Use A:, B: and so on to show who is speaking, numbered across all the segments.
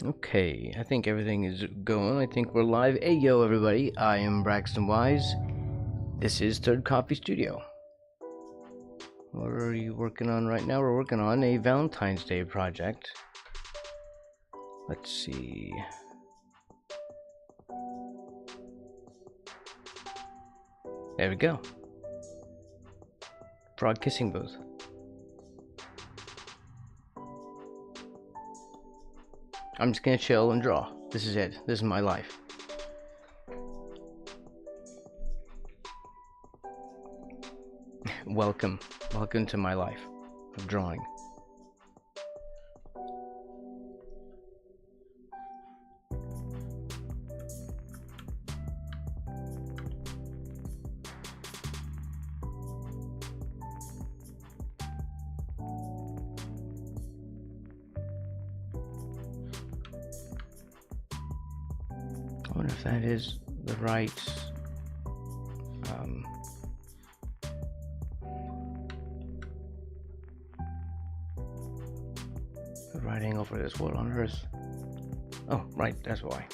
A: Okay, I think everything is going. I think we're live. Hey, yo, everybody. I am Braxton Wise. This is Third Coffee Studio. What are you working on right now? We're working on a Valentine's Day project. Let's see. There we go. Frog kissing booth. I'm just gonna chill and draw. This is it. This is my life. Welcome to my life of drawing. I wonder if that is the right right angle for this. What on earth? Oh, right, that's why.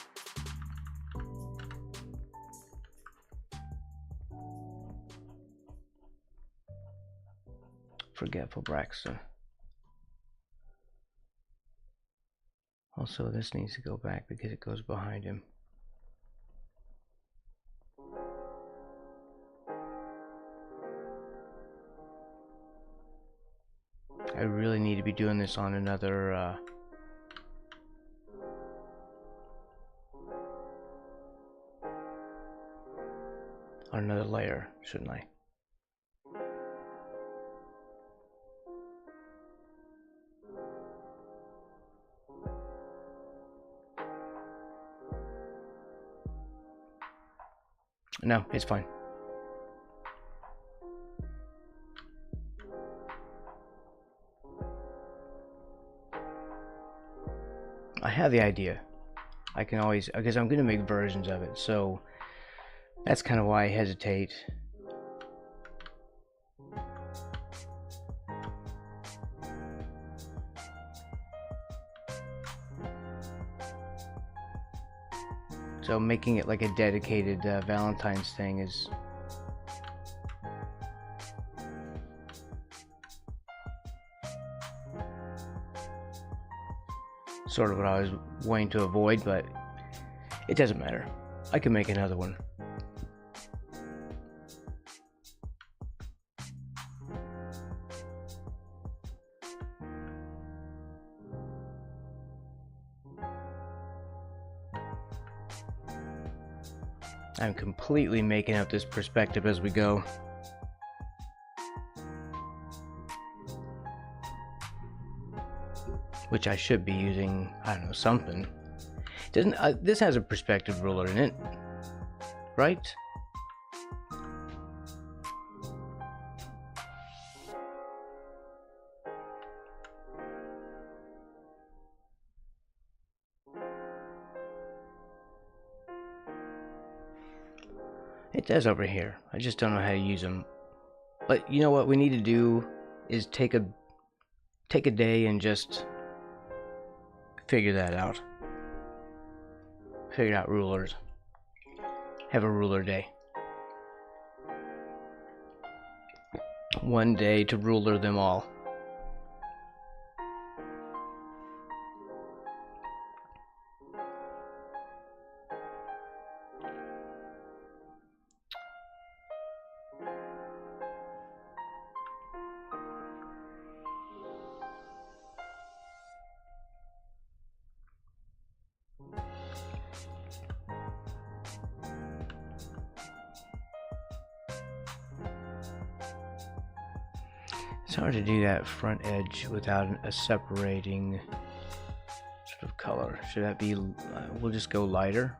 A: Forgetful Braxton. Also, this needs to go back because it goes behind him. I really need to be doing this on another layer, shouldn't I? No, it's fine. I have the idea. I can always, because I'm going to make versions of it, so that's kind of why I hesitate. So making it like a dedicated Valentine's thing is sort of what I was wanting to avoid, but it doesn't matter. I can make another one. I'm completely making up this perspective as we go. Which I should be using, I don't know, something. Doesn't this has a perspective ruler in it, right? It does over here. I just don't know how to use them. But you know what we need to do is take a day and just figure that out. Figure out rulers. Have a ruler day. One day to ruler them all. It's hard to do that front edge without a separating sort of color. Should that be, we'll just go lighter.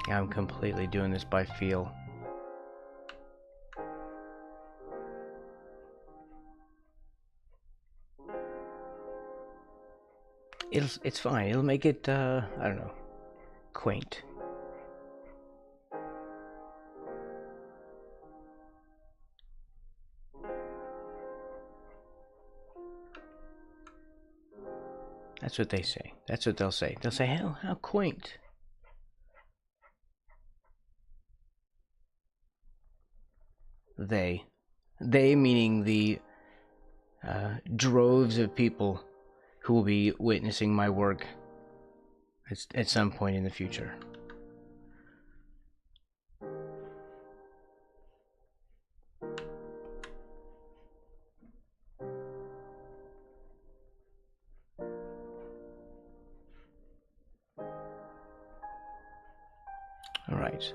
A: Yeah, I'm completely doing this by feel. It's fine. It'll make it I don't know, quaint. That's what they say. That's what they'll say. They'll say, how quaint. They meaning the droves of people who will be witnessing my work at some point in the future. Alright,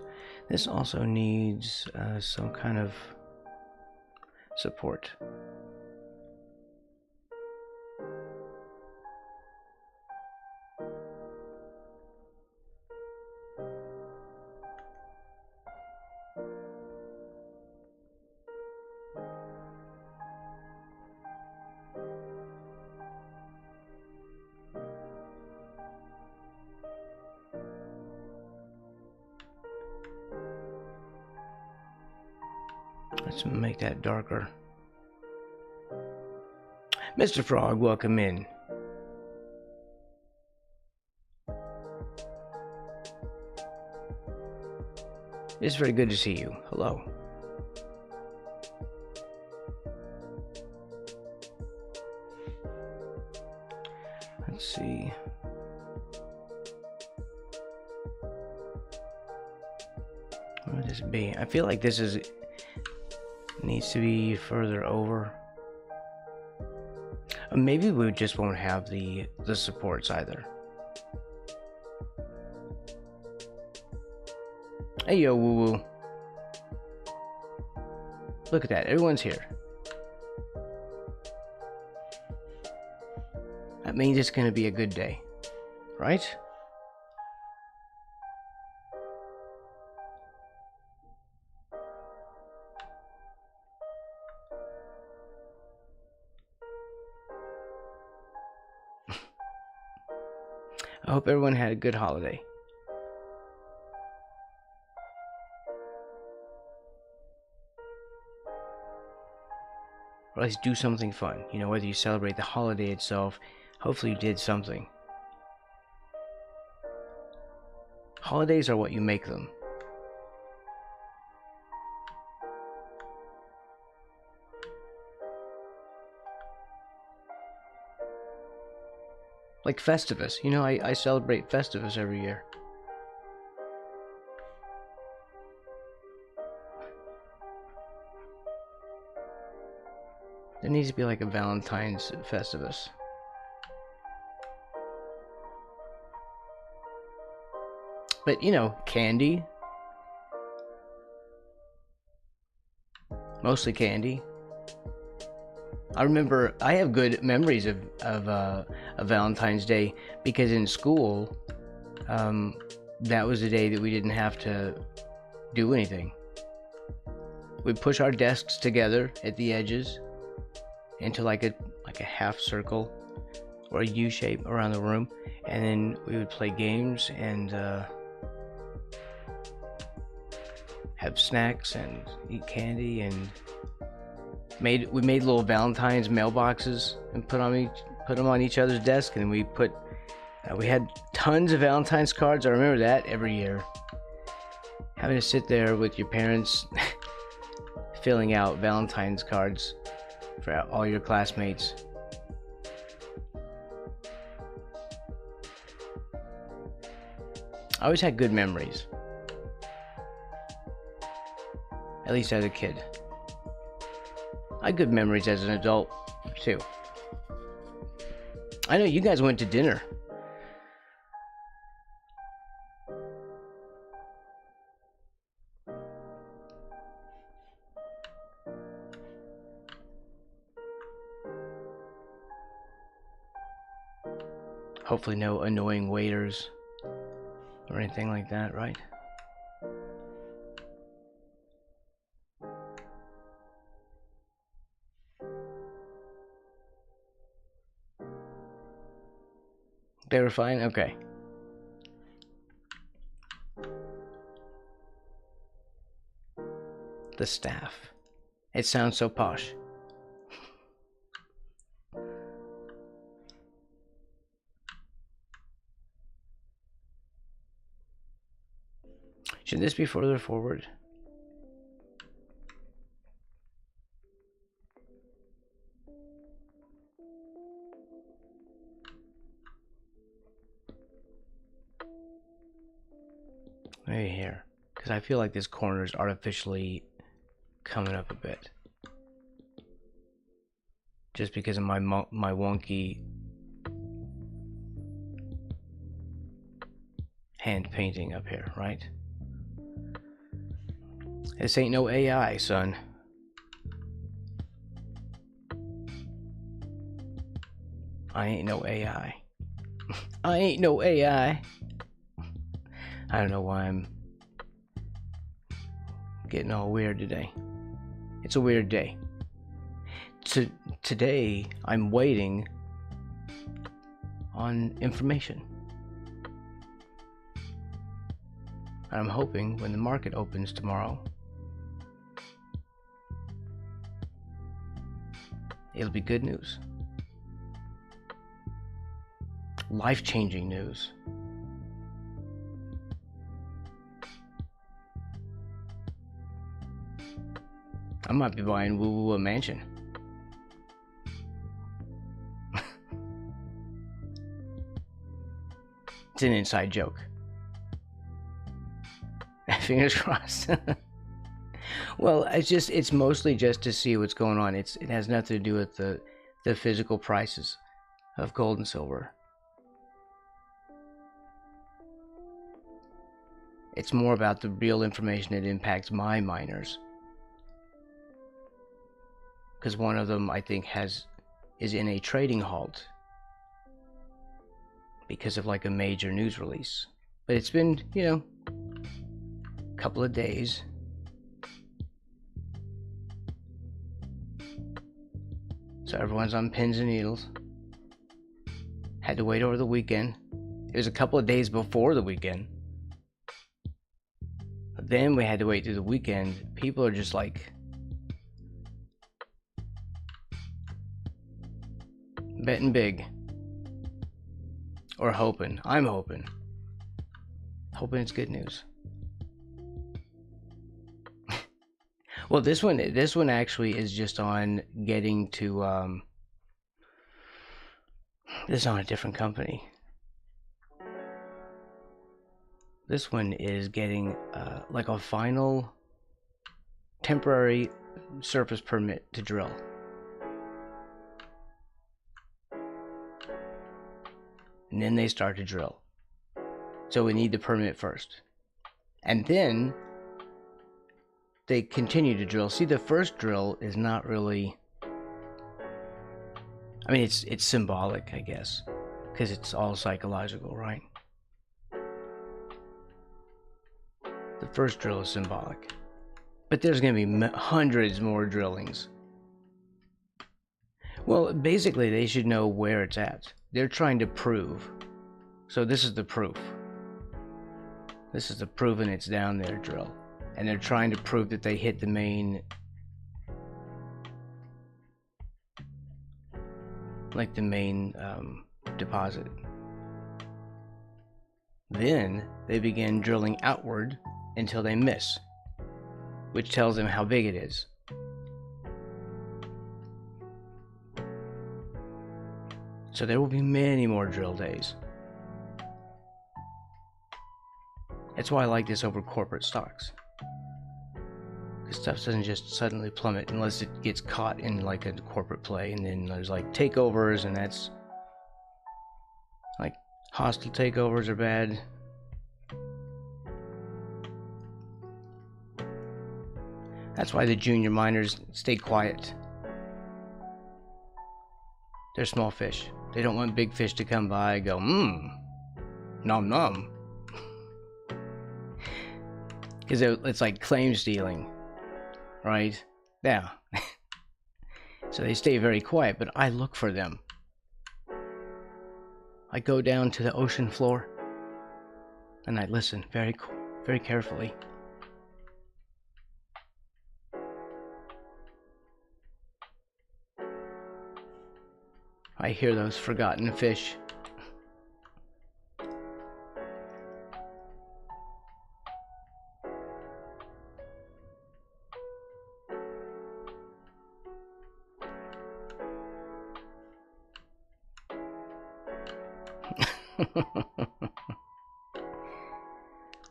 A: this also needs some kind of support. Let's make that darker. Mr. Frog, welcome in. It's very good to see you. Hello. Let's see. What would this be? I feel like this needs to be further over. Maybe we just won't have the supports either. Hey yo, woo woo. Look at that, everyone's here. That means it's gonna be a good day, right? I hope everyone had a good holiday. Or at least do something fun. You know, whether you celebrate the holiday itself, hopefully you did something. Holidays are what you make them. Like Festivus. You know, I celebrate Festivus every year. There needs to be like a Valentine's Festivus. But, you know, candy. Mostly candy. I remember, I have good memories of Valentine's Day because in school, that was the day that we didn't have to do anything. We'd push our desks together at the edges into like a half circle or a U shape around the room, and then we would play games and have snacks and eat candy, and we made little Valentine's mailboxes and put them on each other's desk, and we had tons of Valentine's cards. I remember that every year, having to sit there with your parents filling out Valentine's cards for all your classmates. I always had good memories, at least as a kid. I had good memories as an adult, too. I know you guys went to dinner. Hopefully no annoying waiters or anything like that, right? They were fine? Okay. The staff. It sounds so posh. Should this be further forward? Maybe here, because I feel like this corner is artificially coming up a bit, just because of my wonky hand painting up here, right? This ain't no AI, son. I ain't no AI. I ain't no AI. I don't know why I'm getting all weird today. It's a weird day. Today, I'm waiting on information. I'm hoping when the market opens tomorrow, it'll be good news. Life-changing news. I might be buying Woo a mansion. It's an inside joke. Fingers crossed. Well, it's mostly just to see what's going on. It has nothing to do with the physical prices of gold and silver. It's more about the real information that impacts my miners. Because one of them, I think, is in a trading halt because of like a major news release. But it's been, you know, a couple of days. So everyone's on pins and needles. Had to wait over the weekend. It was a couple of days before the weekend. But then we had to wait through the weekend. People are just like betting big. Or hoping. I'm hoping. Hoping it's good news. Well, this one actually is just on getting to this is on a different company. This one is getting like a final temporary surface permit to drill. And then they start to drill. So we need the permit first. And then they continue to drill. See, the first drill is not really, I mean, it's symbolic, I guess, because it's all psychological, right? The first drill is symbolic. But there's going to be hundreds more drillings. Well, basically, they should know where it's at. They're trying to prove. So this is the proof. This is the proven it's down there drill. And they're trying to prove that they hit the main, like the main deposit. Then they begin drilling outward until they miss, which tells them how big it is. So there will be many more drill days. That's why I like this over corporate stocks. Because stuff doesn't just suddenly plummet unless it gets caught in like a corporate play, and then there's like takeovers, and that's like hostile takeovers are bad. That's why the junior miners stay quiet. They're small fish. They don't want big fish to come by and go, nom nom. Because it's like claim stealing, right? Yeah. So they stay very quiet, but I look for them. I go down to the ocean floor and I listen very carefully. I hear those forgotten fish.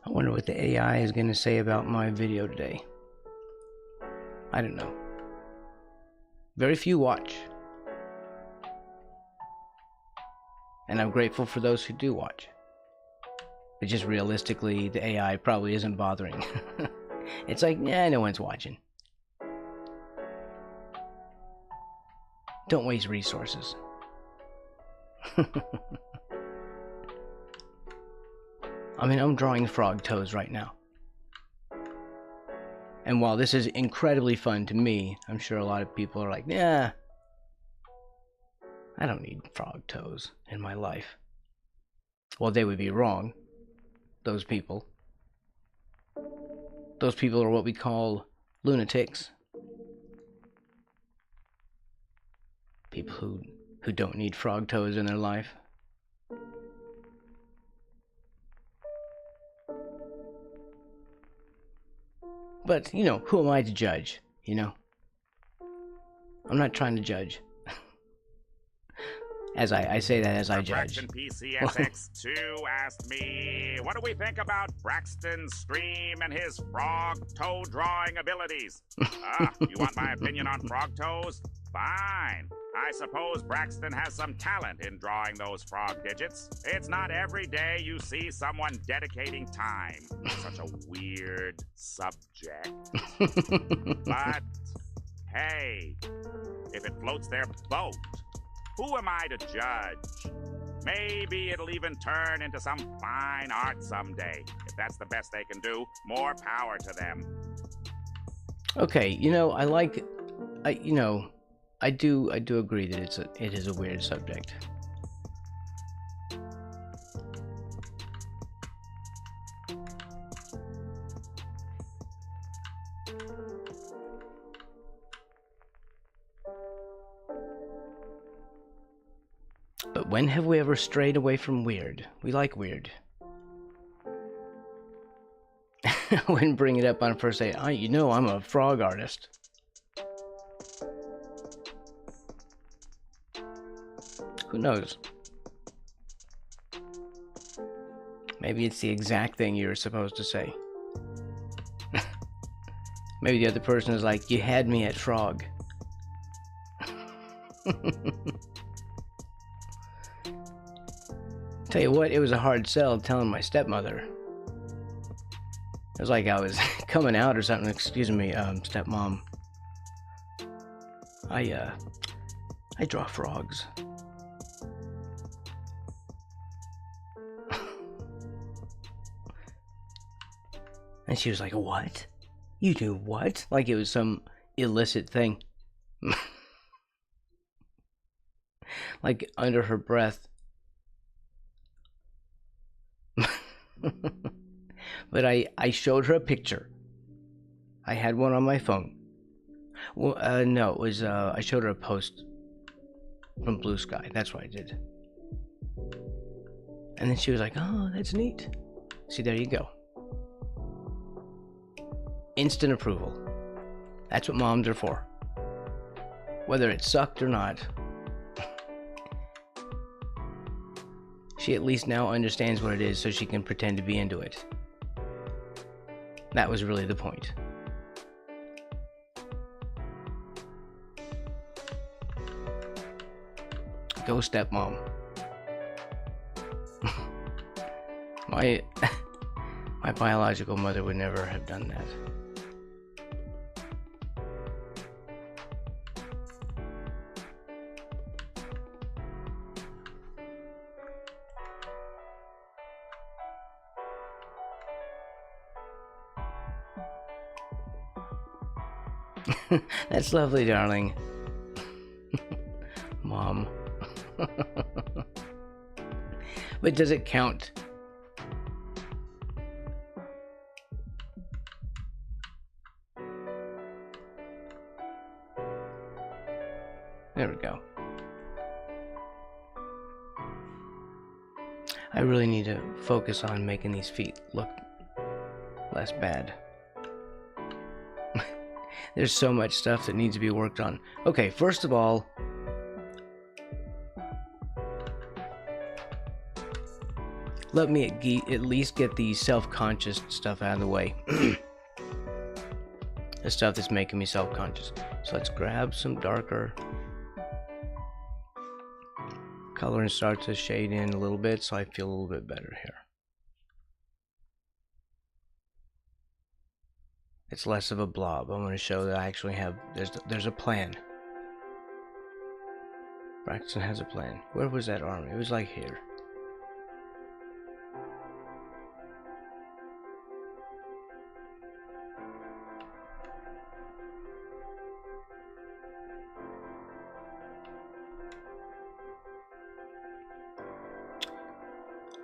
A: I wonder what the AI is going to say about my video today. I don't know. Very few watch. And I'm grateful for those who do watch. But just realistically, the AI probably isn't bothering. It's like, yeah, no one's watching. Don't waste resources. I mean, I'm drawing frog toes right now. And while this is incredibly fun to me, I'm sure a lot of people are like, yeah, I don't need frog toes in my life. Well, they would be wrong. Those people. Those people are what we call lunatics. People who don't need frog toes in their life. But, you know, who am I to judge, you know? I'm not trying to judge. As I say that as I judge.
B: Braxton PCSX2 asked me, what do we think about Braxton's stream and his frog toe drawing abilities? You want my opinion on frog toes? Fine. I suppose Braxton has some talent in drawing those frog digits. It's not every day you see someone dedicating time. Such a weird subject. But, hey, if it floats their boat, who am I to judge? Maybe it'll even turn into some fine art someday. If that's the best they can do, more power to them.
A: Okay, you know, I do agree that it is a weird subject. But when have we ever strayed away from weird? We like weird. I wouldn't bring it up on first day. You know, I'm a frog artist. Who knows? Maybe it's the exact thing you're supposed to say. Maybe the other person is like, you had me at frog. Tell you what, it was a hard sell telling my stepmother. It was like I was coming out or something. Excuse me, stepmom. I draw frogs. And she was like, what? You do what? Like it was some illicit thing. Like under her breath. But I showed her a picture. I had one on my phone. Well, no, it was, I showed her a post from Blue Sky. That's what I did. And then she was like, oh, that's neat. See, there you go. Instant approval. That's what moms are for. Whether it sucked or not. She at least now understands what it is so she can pretend to be into it. That was really the point. Go stepmom. My biological mother would never have done that. That's lovely, darling. But does it count? There we go. I really need to focus on making these feet look less bad. There's so much stuff that needs to be worked on. Okay, first of all, let me at least get the self-conscious stuff out of the way. The stuff that's making me self-conscious. So let's grab some darker color and start to shade in a little bit so I feel a little bit better here. It's less of a blob. I want to show that I actually have, there's a plan. Braxton has a plan. Where was that arm? It was like here.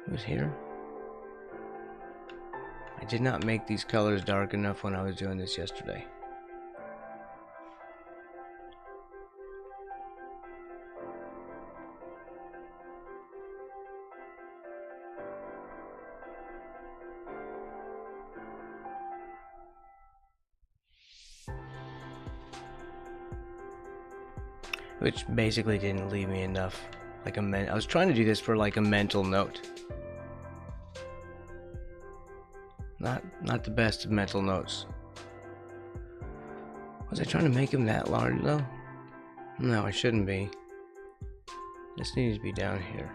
A: It was here. I did not make these colors dark enough when I was doing this yesterday. Which basically didn't leave me enough. I was trying to do this for like a mental note. Not the best of mental notes. Was I trying to make him that large though? No, I shouldn't be. This needs to be down here.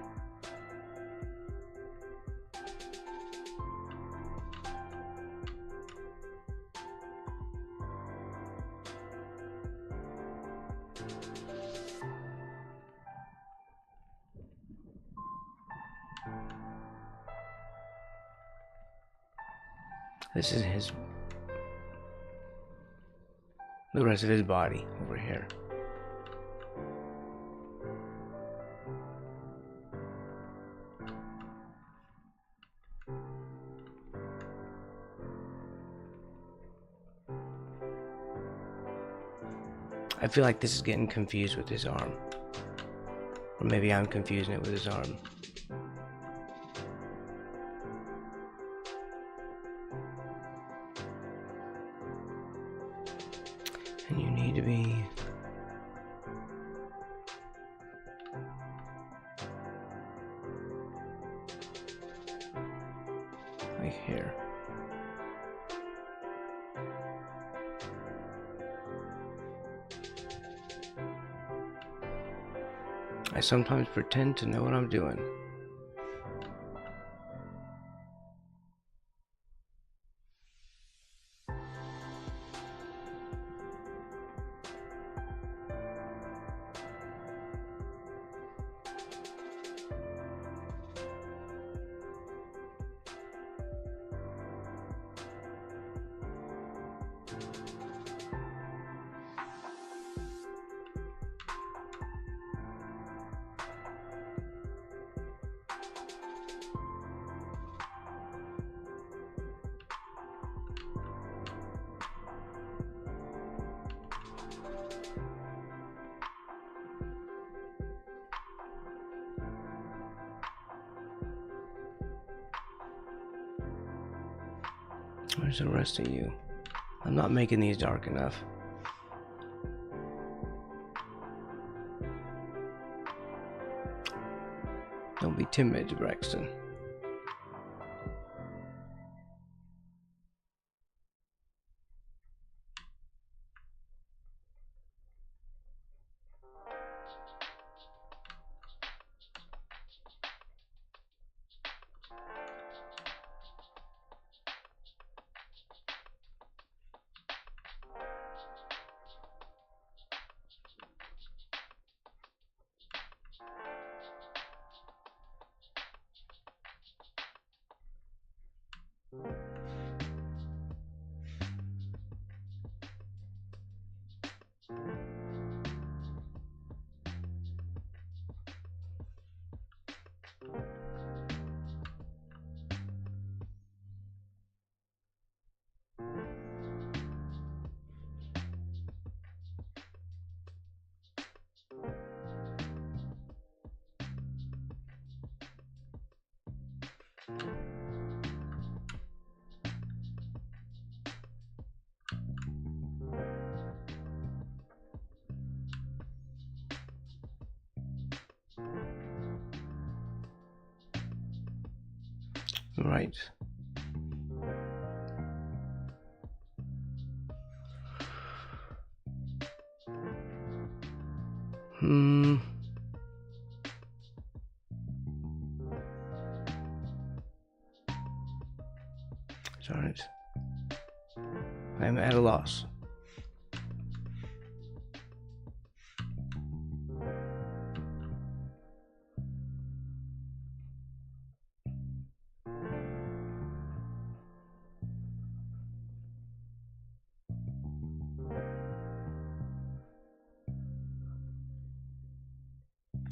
A: This is the rest of his body over here. I feel like this is getting confused with his arm. Or maybe I'm confusing it with his arm. And you need to be like here. I sometimes pretend to know what I'm doing. Where's the rest of you? I'm not making these dark enough. Don't be timid, Braxton. Right. Darn it. I'm at a loss.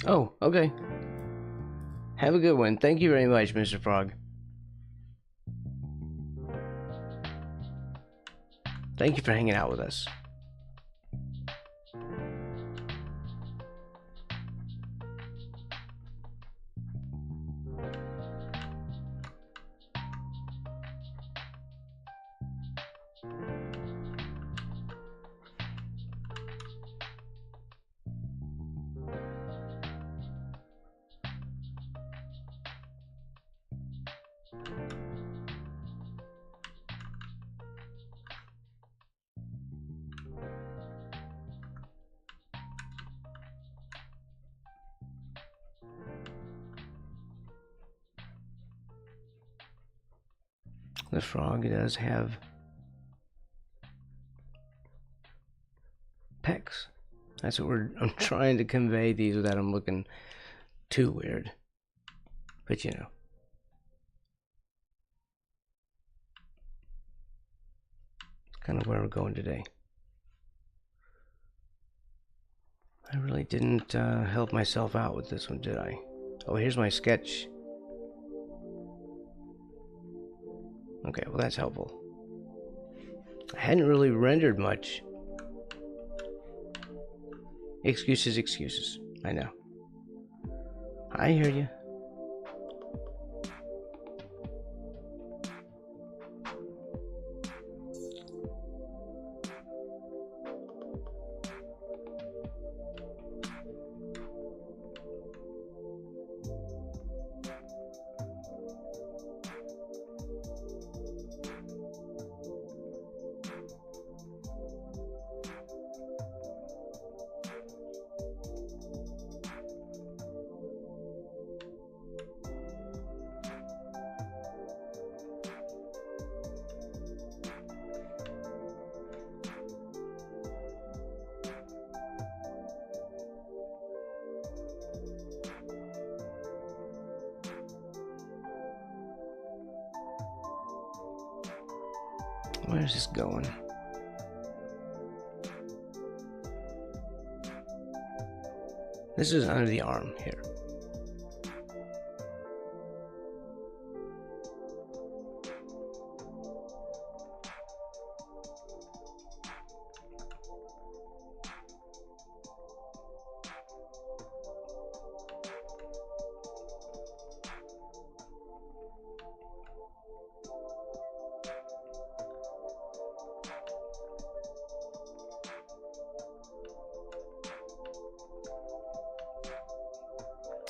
A: Oh, okay. Have a good one. Thank you very much, Mr. Frog. Thank you for hanging out with us. The frog does have pecs. That's what I'm trying to convey these without them looking too weird. But you know. It's kind of where we're going today. I really didn't help myself out with this one, did I? Oh, here's my sketch. Okay, well that's helpful. I hadn't really rendered much. Excuses, excuses. I know. I hear you. Where's this going? This is under the arm here.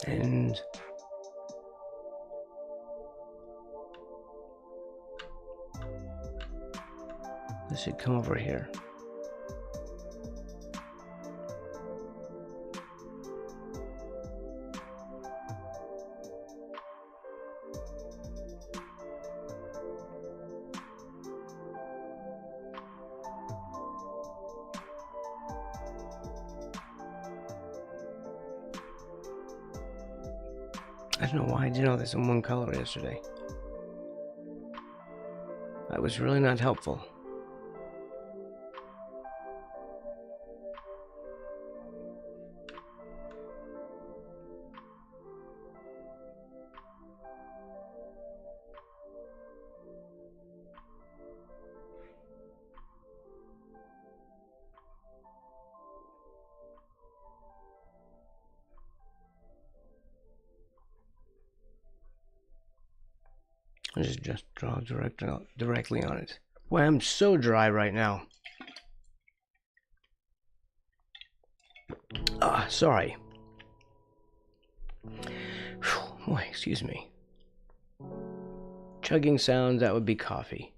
A: And this should come over here. I don't know why I did all this in one color yesterday. That was really not helpful. I just draw directly on it. Boy, I'm so dry right now. Sorry. Whew, boy, excuse me. chugging sounds, that would be coffee.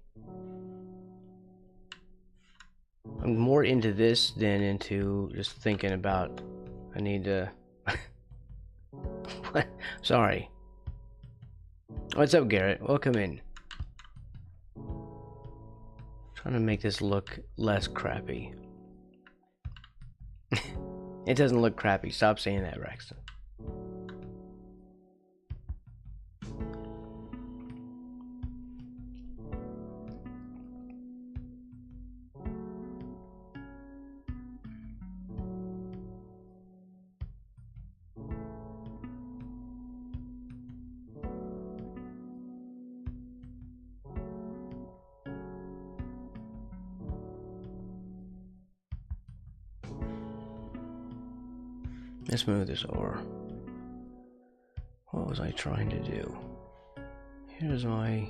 A: I'm more into this than into just thinking about I need to sorry. What's up, Garrett? Welcome in. Trying to make this look less crappy. It doesn't look crappy. Stop saying that, Braxton. Let's move this over. What was I trying to do? Here's my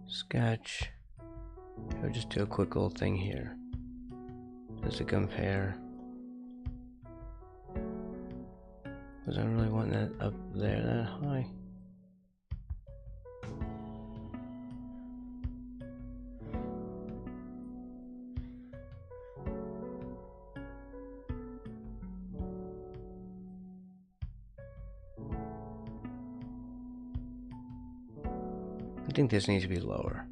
A: sketch. I'll just do a quick little thing here. Just to compare. Was I really wanting that up there that high? I think this needs to be lower.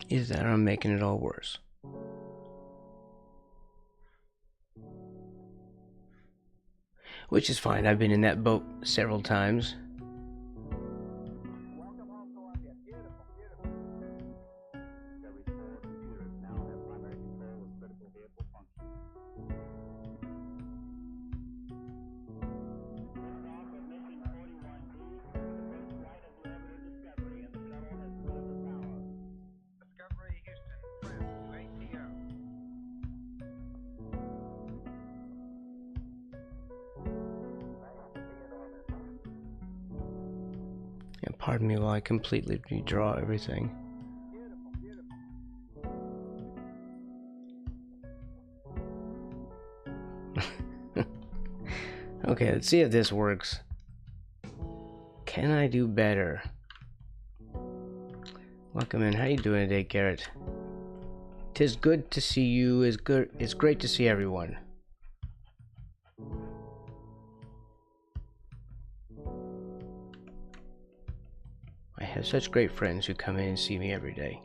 A: Is that I'm making it all worse? Which is fine. I've been in that boat several times.
B: Welcome home, Columbia. Beautiful, beautiful. Discovery 4 computers now have primary control of critical vehicle functions. Liftoff of mission 41B, the first flight of the orbiter Discovery, and the shuttle has delivered power. Discovery Houston, prep to ATO.
A: Yeah, pardon me while I completely redraw everything. Okay, let's see if this works. Can I do better? Welcome in. How you doing today, Garrett? 'Tis good to see you. It's great to see everyone. I have such great friends who come in and see me every day.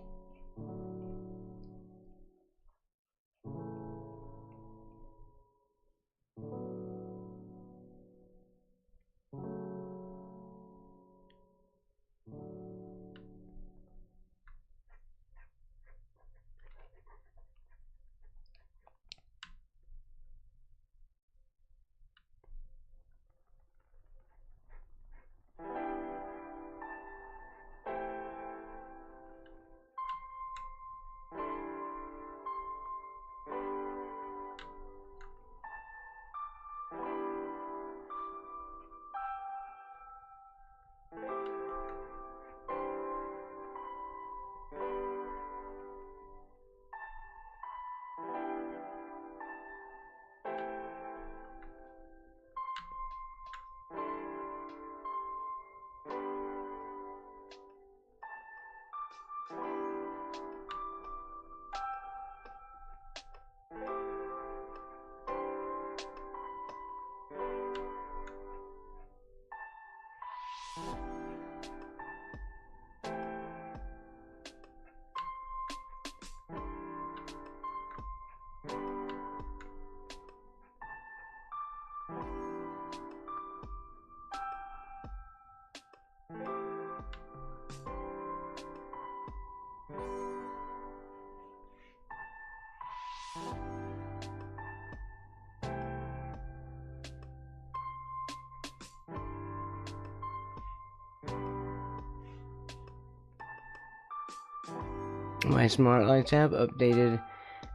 A: My smart lights have updated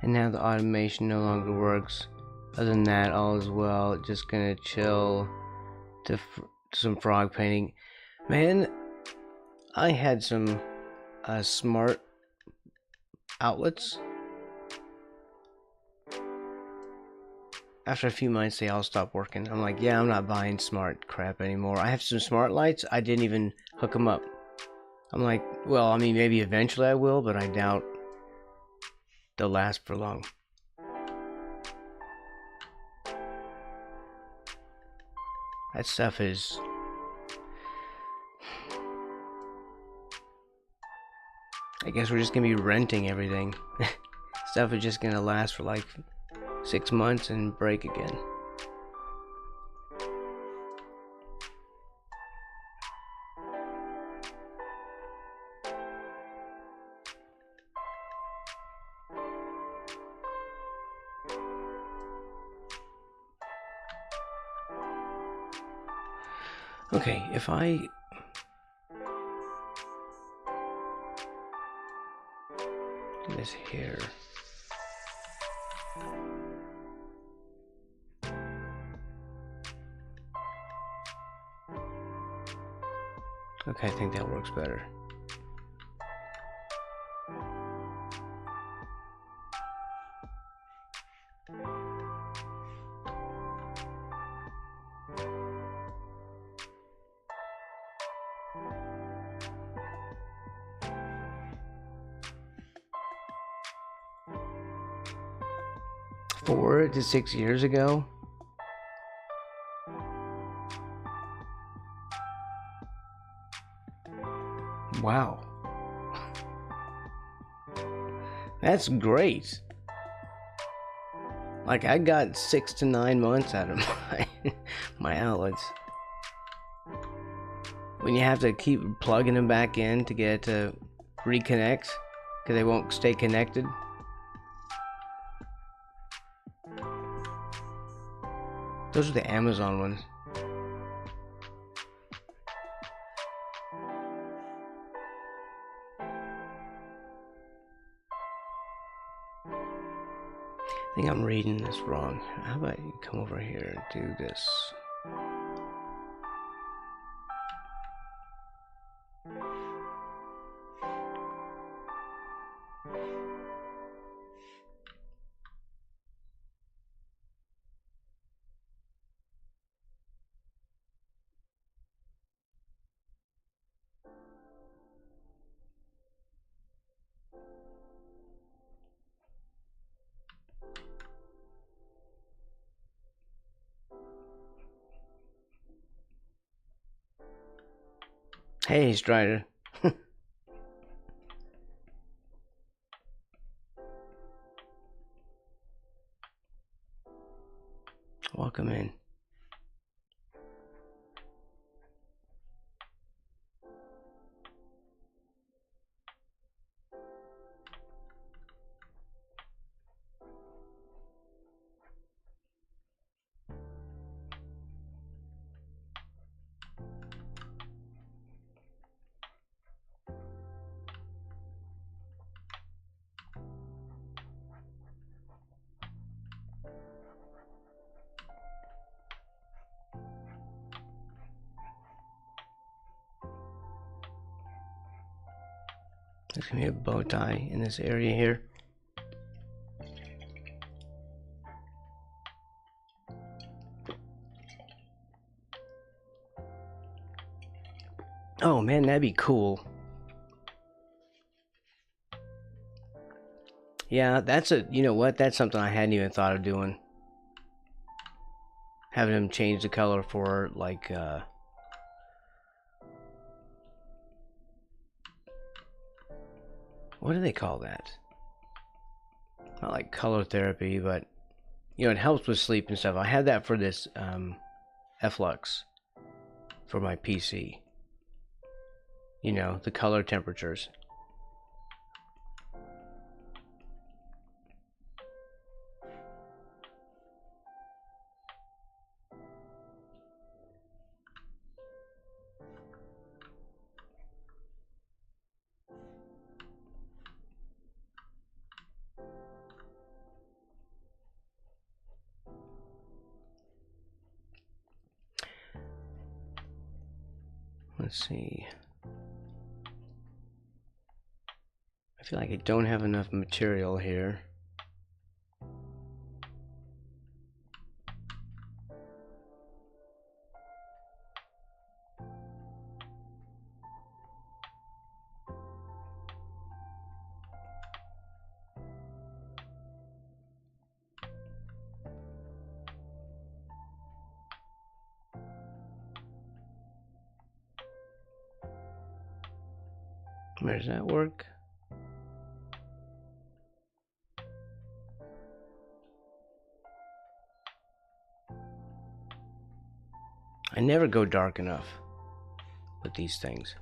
A: and now the automation no longer works. Other than that, all is well. Just gonna chill to some frog painting. Man, I had some smart outlets. After a few months, they all stopped working. I'm like, yeah, I'm not buying smart crap anymore. I have some smart lights. I didn't even hook them up. I'm like, well, I mean, maybe eventually I will, but I doubt they'll last for long. That stuff is... I guess we're just gonna be renting everything. Stuff is just gonna last for like 6 months and break again. Okay, if I... do this here... Okay, I think that works better. Four to 6 years ago? Wow. That's great. Like, I got 6 to 9 months out of my outlets. When you have to keep plugging them back in to get it to reconnect, because they won't stay connected. Those are the Amazon ones. I think I'm reading this wrong. How about you come over here and do this? Hey, Strider. Welcome in. There's gonna be a bow tie in this area here. Oh man, that'd be cool. Yeah, that's a, you know what? That's something I hadn't even thought of doing. Having them change the color for, like, what do they call that? Not like color therapy, but, you know, it helps with sleep and stuff. I had that for this, F-Lux for my PC. You know, the color temperatures. Let's see. I feel like I don't have enough material here. Where does that work? I never go dark enough with these things.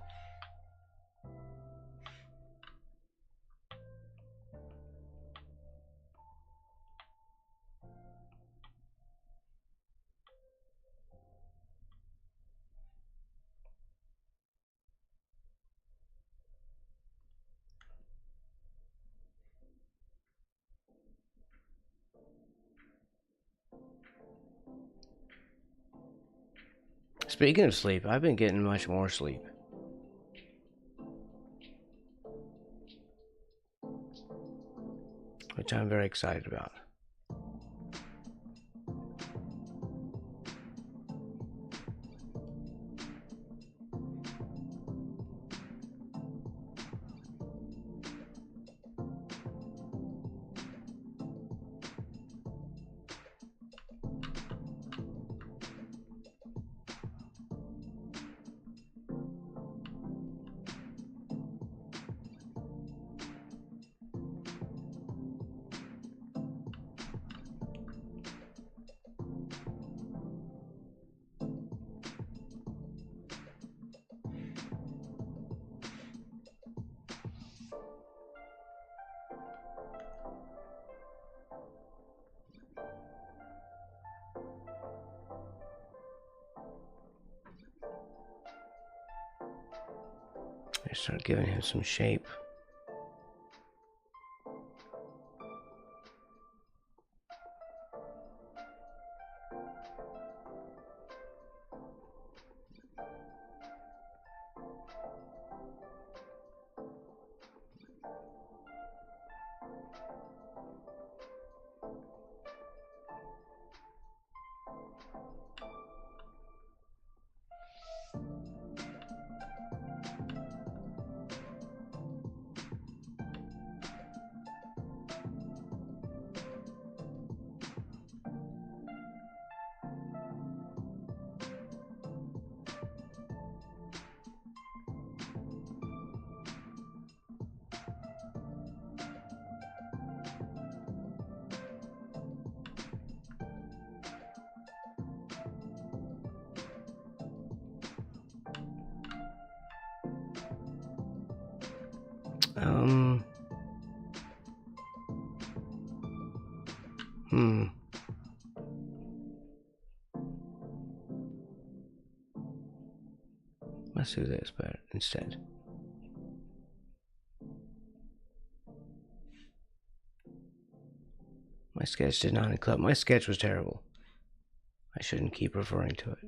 A: Speaking of sleep, I've been getting much more sleep, which I'm very excited about. I start giving him some shape. Let's do this better instead. My sketch did not include. My sketch was terrible. I shouldn't keep referring to it.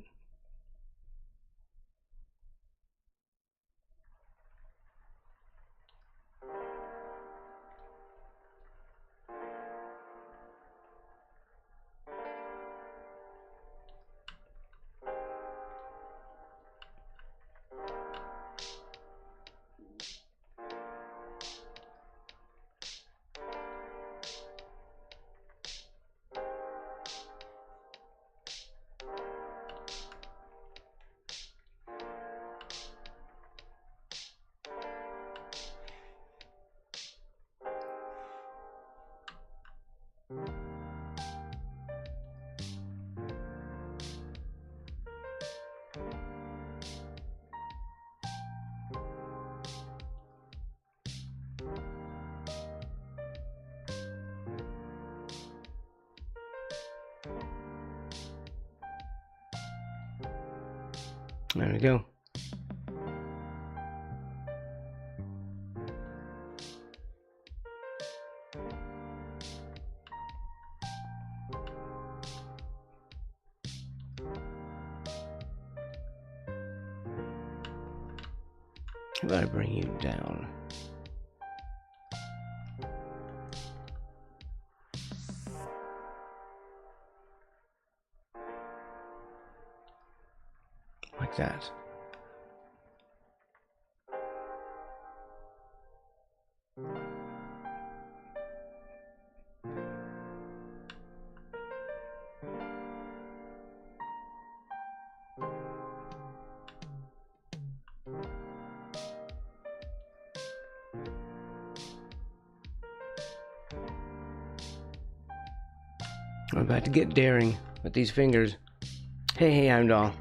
A: There we go. How about I bring you down? Like that. I'm about to get daring with these fingers. Hey, I'm doll.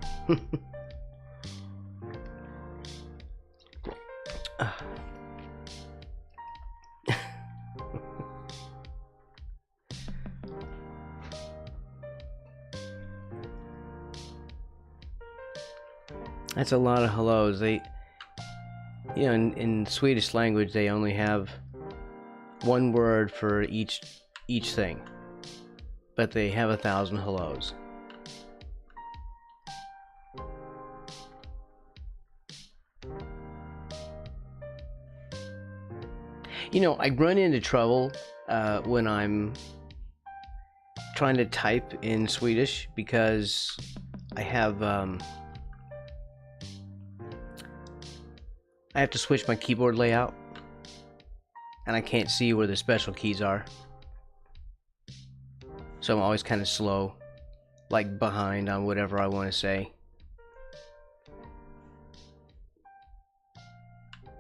A: That's a lot of hellos. They, in Swedish language, they only have one word for each thing, but they have 1,000 hellos. I run into trouble when I'm trying to type in Swedish because I have to switch my keyboard layout, and I can't see where the special keys are. So I'm always kind of slow, like behind on whatever I want to say.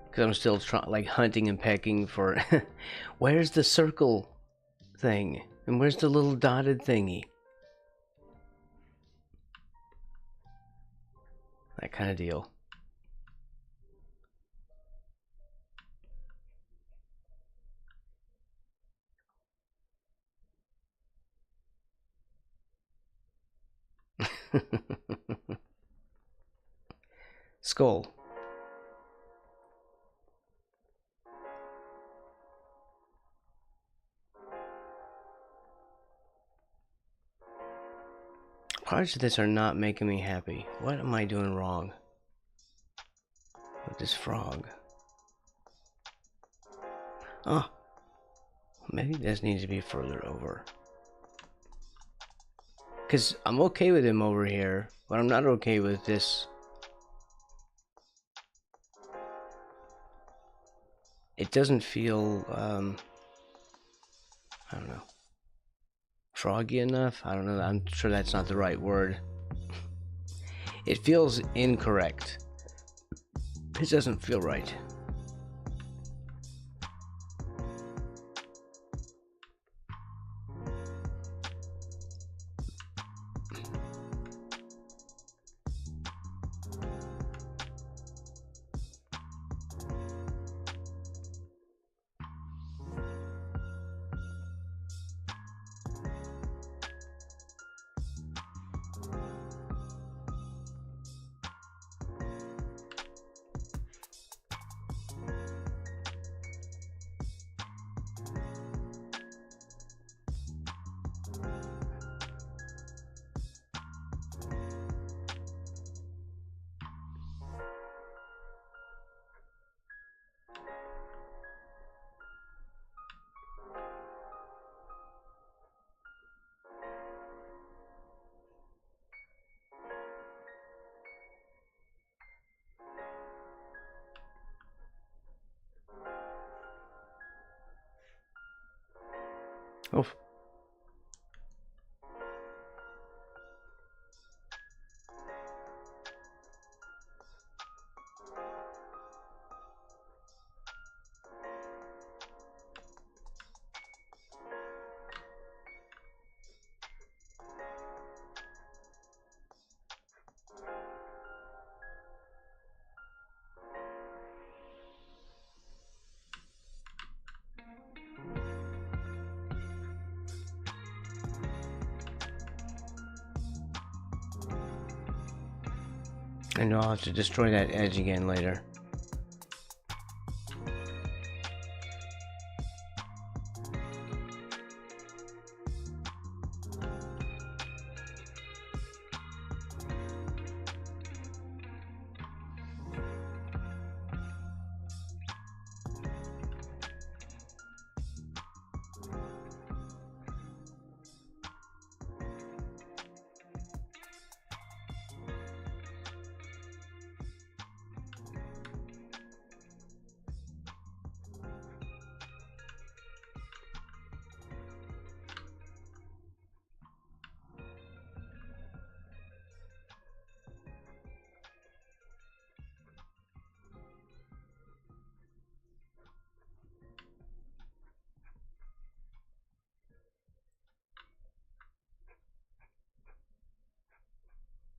A: Because I'm still like hunting and pecking for where's the circle thing? And where's the little dotted thingy? That kind of deal. Skull. Parts of this are not making me happy. What am I doing wrong with this frog? Oh, maybe this needs to be further over. Because I'm okay with him over here, but I'm not okay with this. It doesn't feel, I don't know, froggy enough? I don't know, I'm sure that's not the right word. It feels incorrect. It doesn't feel right. Oh. I know I'll have to destroy that edge again later.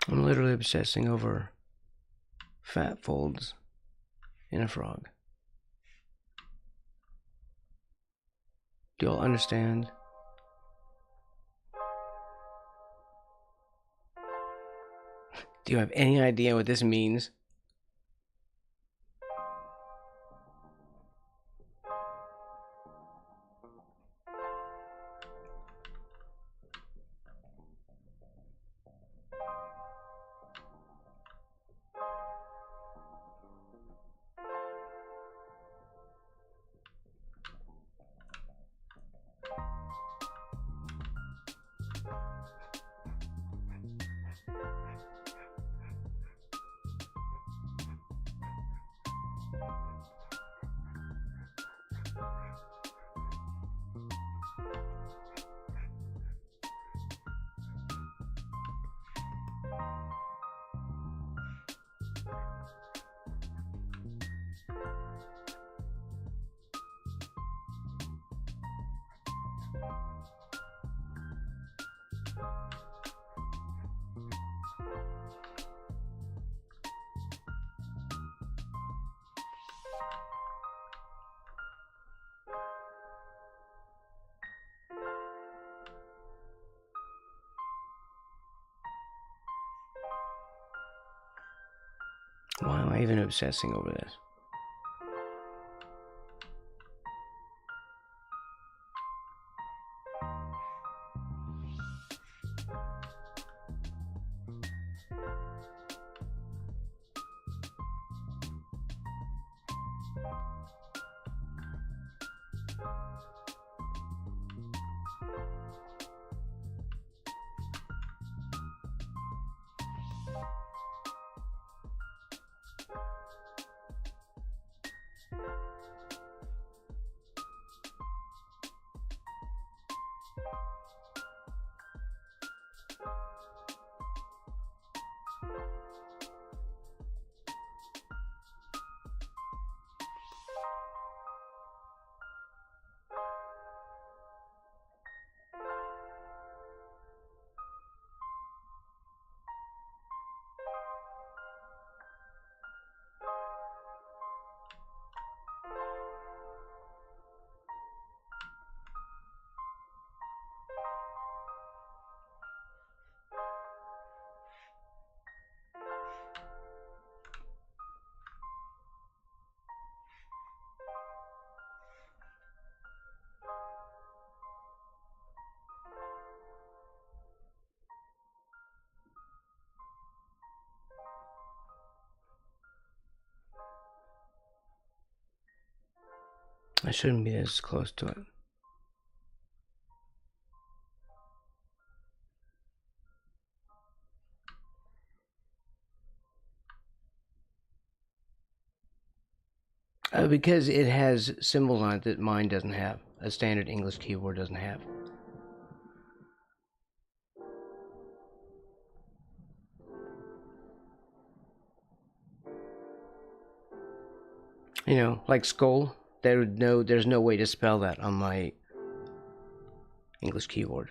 A: I'm literally obsessing over fat folds in a frog. Do y'all understand? Do you have any idea what this means? Why am I even obsessing over this? I shouldn't be this close to it. Because it has symbols on it that mine doesn't have. A standard English keyboard doesn't have. You know, like skull. There's no way to spell that on my English keyboard.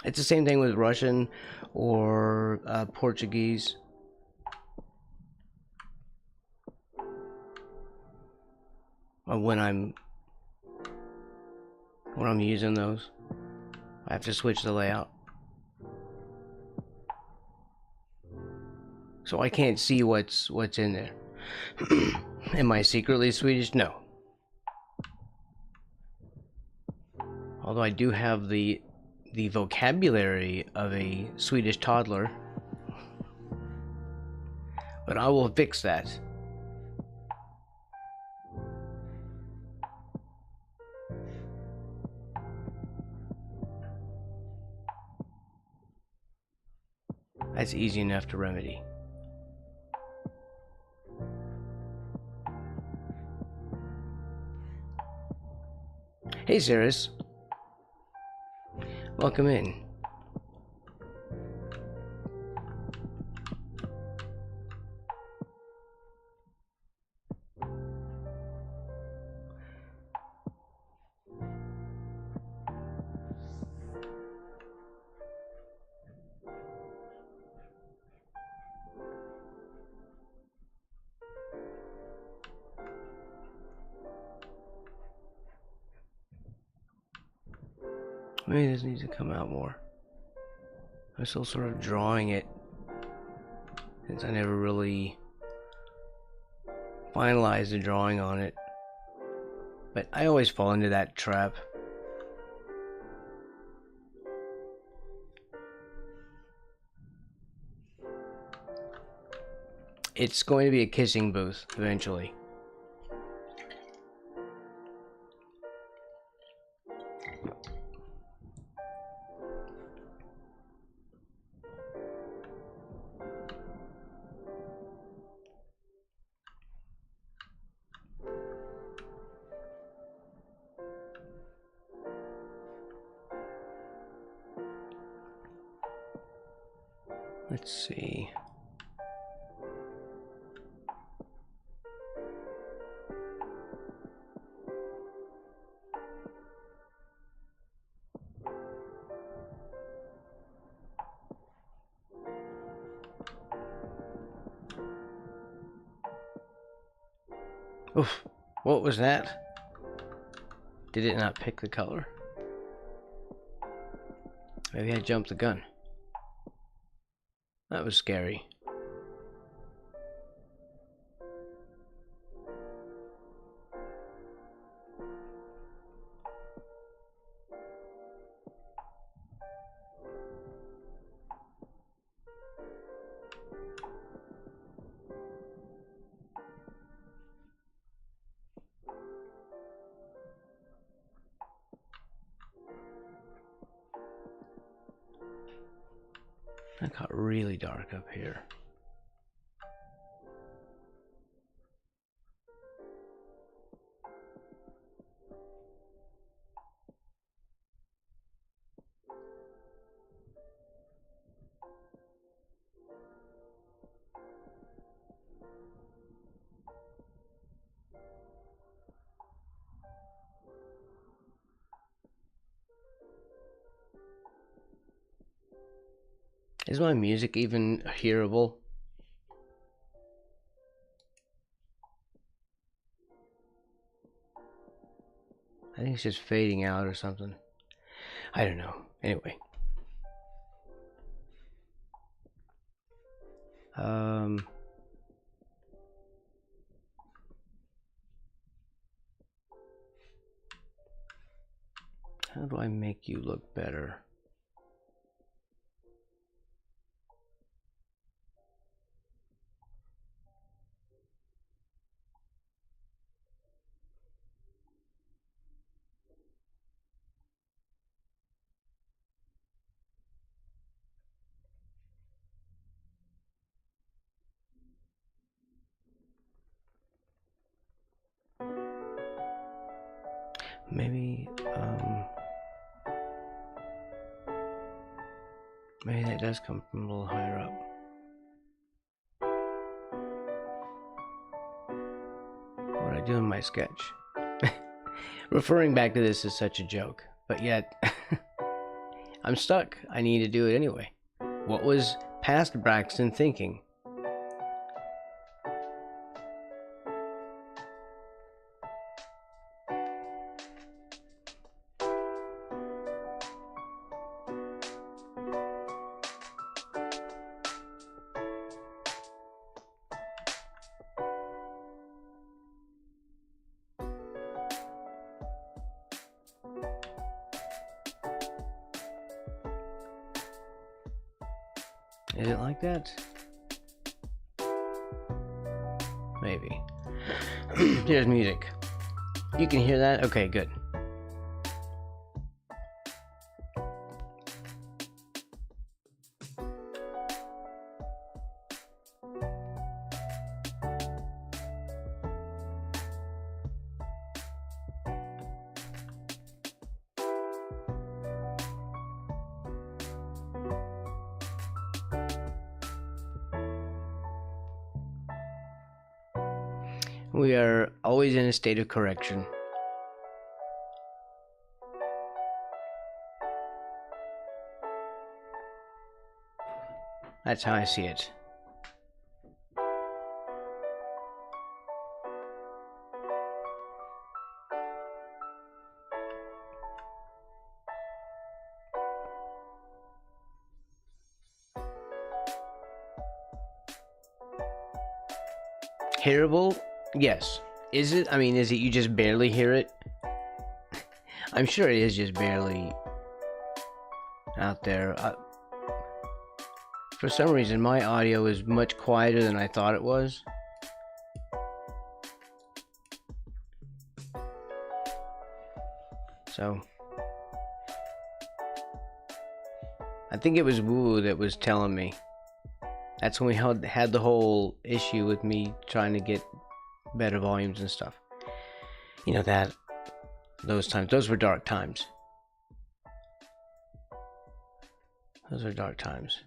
A: It's the same thing with Russian or Portuguese. When I'm using those, I have to switch the layout. So I can't see what's in there. Am I secretly Swedish? No. Although I do have the vocabulary of a Swedish toddler. But I will fix that. That's easy enough to remedy. Hey, Cirrus. Welcome in. Maybe this needs to come out more. I'm still sort of drawing it, since I never really finalized the drawing on it. But I always fall into that trap. It's going to be a kissing booth eventually. Let's see. Oof, what was that? Did it not pick the color? Maybe I jumped the gun. That was scary. That got really dark up here. Is my music even hearable? I think it's just fading out or something. I don't know. Anyway. How do I make you look better? Maybe, maybe that does come from a little higher up. What did I do in my sketch? Referring back to this is such a joke, but yet I'm stuck. I need to do it anyway. What was past Braxton thinking? Is it like that? Maybe. There's music. You can hear that? Okay, good. We are always in a state of correction. That's how I see it. Hearable? Yes. Is it? I mean, is it you just barely hear it? I'm sure it is just barely out there. For some reason, my audio is much quieter than I thought it was. So, I think it was Woo that was telling me. That's when we had the whole issue with me trying to get better volumes and stuff. You know, those times, those were dark times. Those are dark times.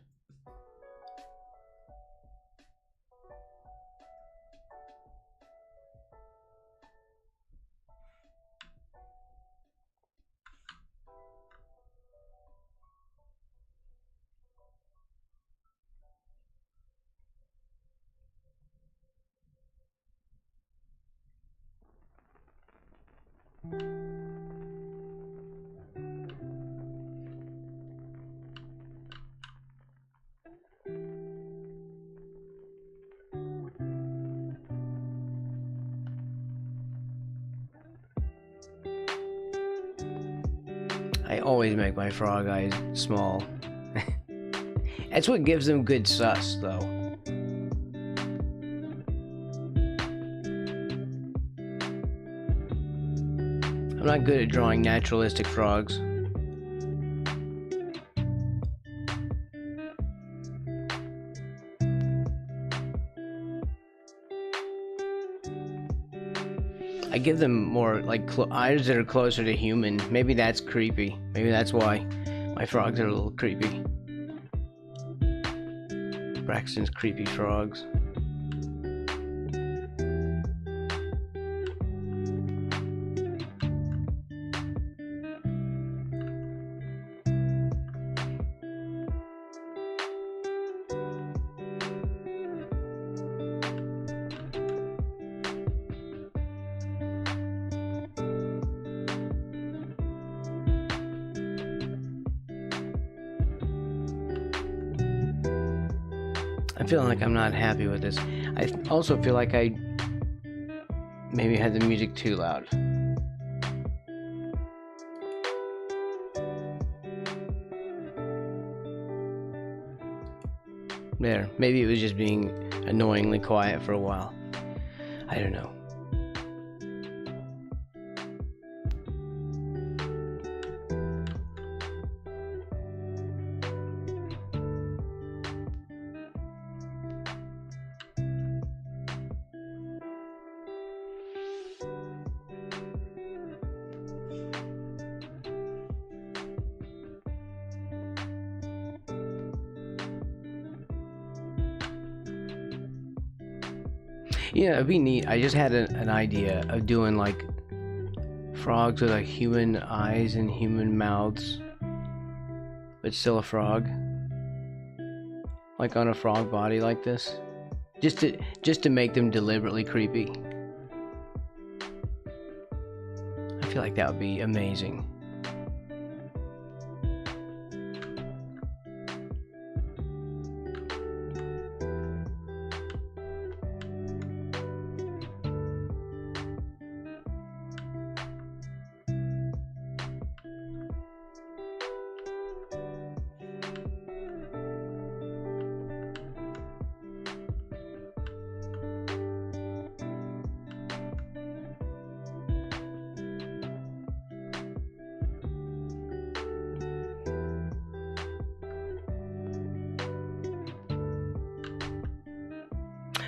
A: I always make my frog eyes small. That's what gives them good sus, though. I'm not good at drawing naturalistic frogs. I give them more like eyes that are closer to human. Maybe that's creepy. Maybe that's why my frogs are a little creepy. Braxton's creepy frogs. I'm feeling like I'm not happy with this. I also feel like I maybe had the music too loud. There, maybe it was just being annoyingly quiet for a while. I don't know. Yeah, it'd be neat. I just had an idea of doing like frogs with like human eyes and human mouths, but still a frog, like on a frog body like this, just to make them deliberately creepy. I feel like that would be amazing.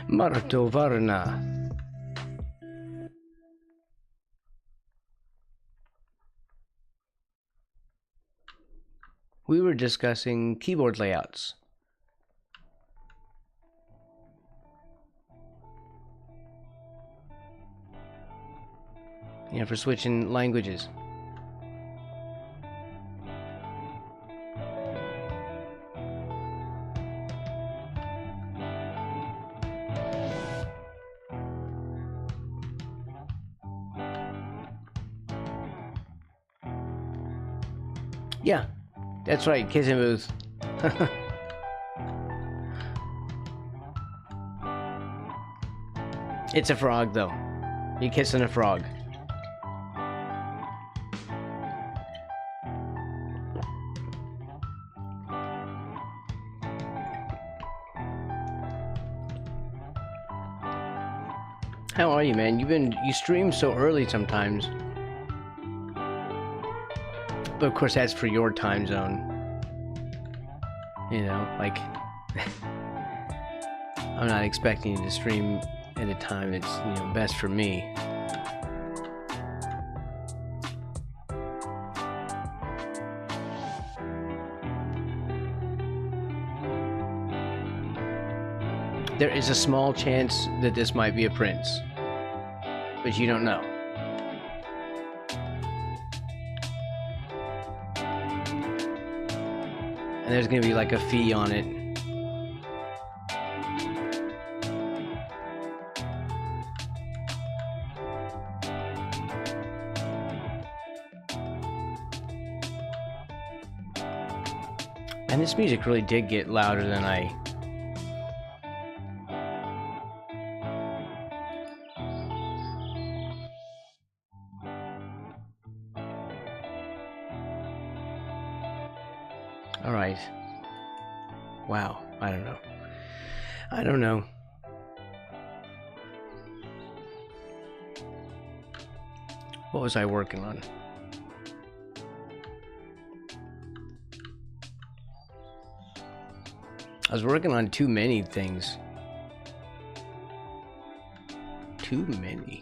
A: Martovarna. We were discussing keyboard layouts. For switching languages. Yeah, that's right, Kissing Booth. It's a frog, though. You're kissing a frog. How are you, man? You stream so early sometimes. But of course that's for your time zone. You know, like I'm not expecting you to stream at a time that's, you know, best for me. There is a small chance that this might be a prince, but you don't know. And there's gonna be like a fee on it. And this music really did get louder than I... Alright. Wow, I don't know. I don't know. What was I working on? I was working on too many things. Too many.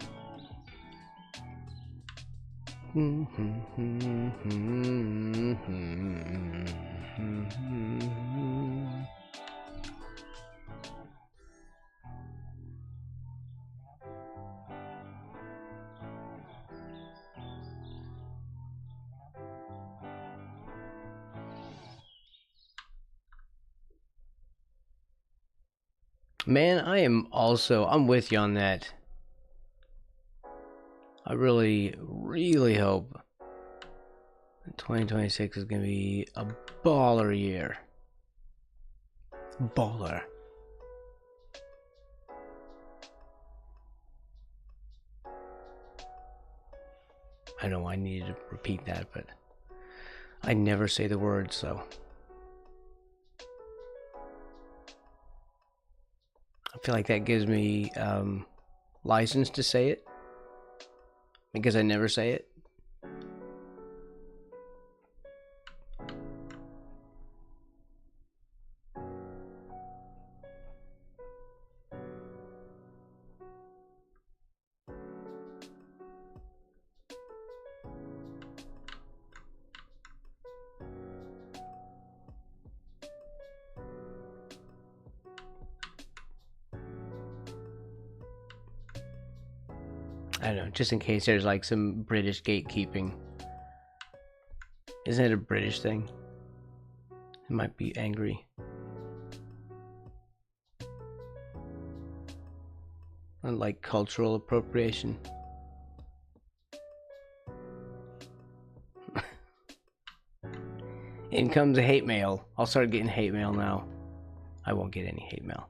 A: Man, I'm with you on that. I really, really hope 2026 is going to be a baller year. Baller. I know I needed to repeat that, but I never say the word, so. I feel like that gives me license to say it, because I never say it. I don't know, just in case there's like some British gatekeeping. Isn't it a British thing? It might be angry. Like cultural appropriation. In comes a hate mail. I'll start getting hate mail now. I won't get any hate mail.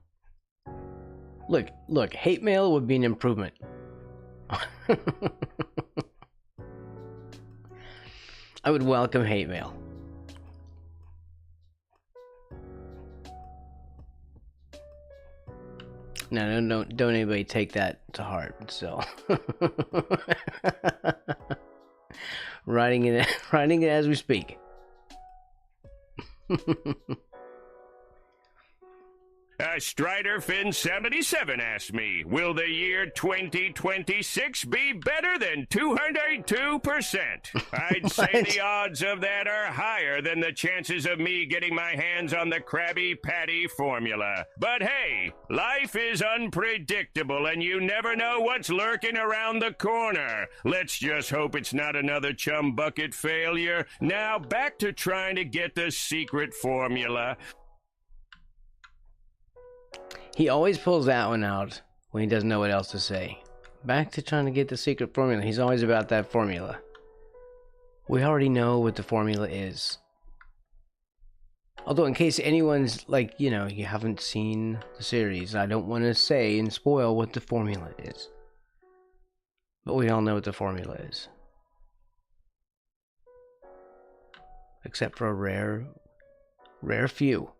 A: Look, hate mail would be an improvement. I would welcome hate mail. No, don't anybody take that to heart. So, writing it as we speak.
C: Striderfin77 asked me, will the year 2026 be better than 202%? I'd say the odds of that are higher than the chances of me getting my hands on the Krabby Patty formula. But hey, life is unpredictable and you never know what's lurking around the corner. Let's just hope it's not another chum bucket failure. Now back to trying to get the secret formula.
A: He always pulls that one out when he doesn't know what else to say. Back to trying to get the secret formula. He's always about that formula. We already know what the formula is. Although, in case anyone's like, you know, you haven't seen the series, I don't want to say and spoil what the formula is. But we all know what the formula is. Except for a rare few.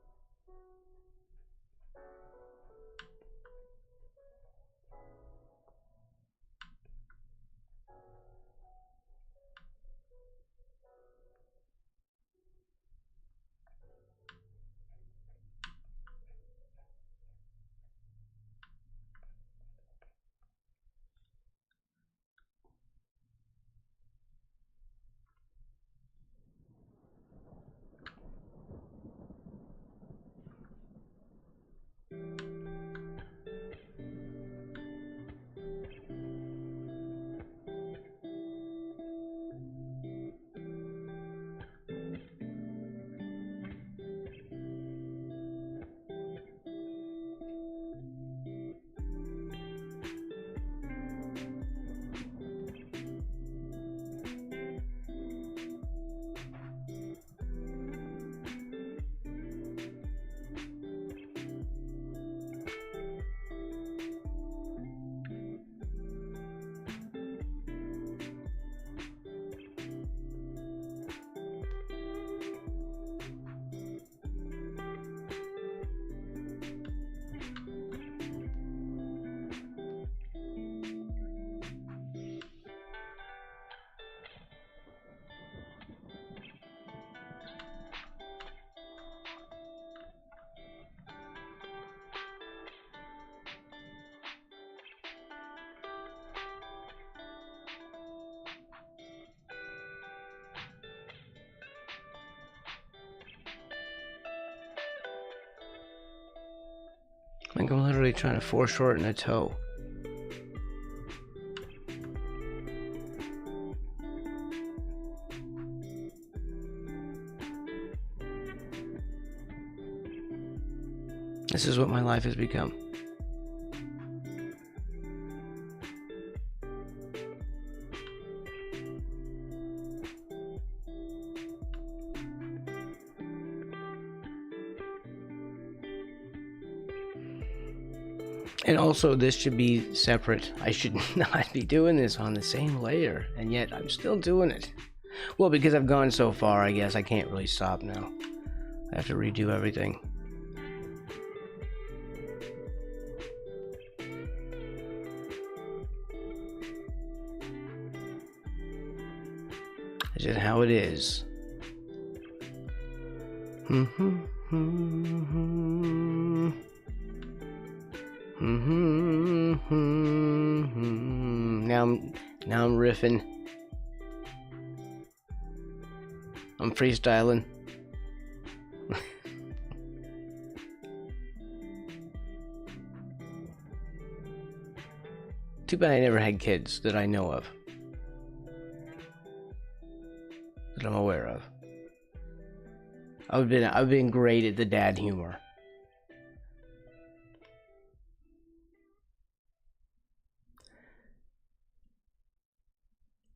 A: Like I'm literally trying to foreshorten a toe. This is what my life has become. And also, this should be separate. I should not be doing this on the same layer, and yet I'm still doing it. Well, because I've gone so far, I guess I can't really stop now. I have to redo everything. It's just how it is. Now I'm riffing. I'm freestyling. Too bad I never had kids that I know of. That I'm aware of. I've been great at the dad humor.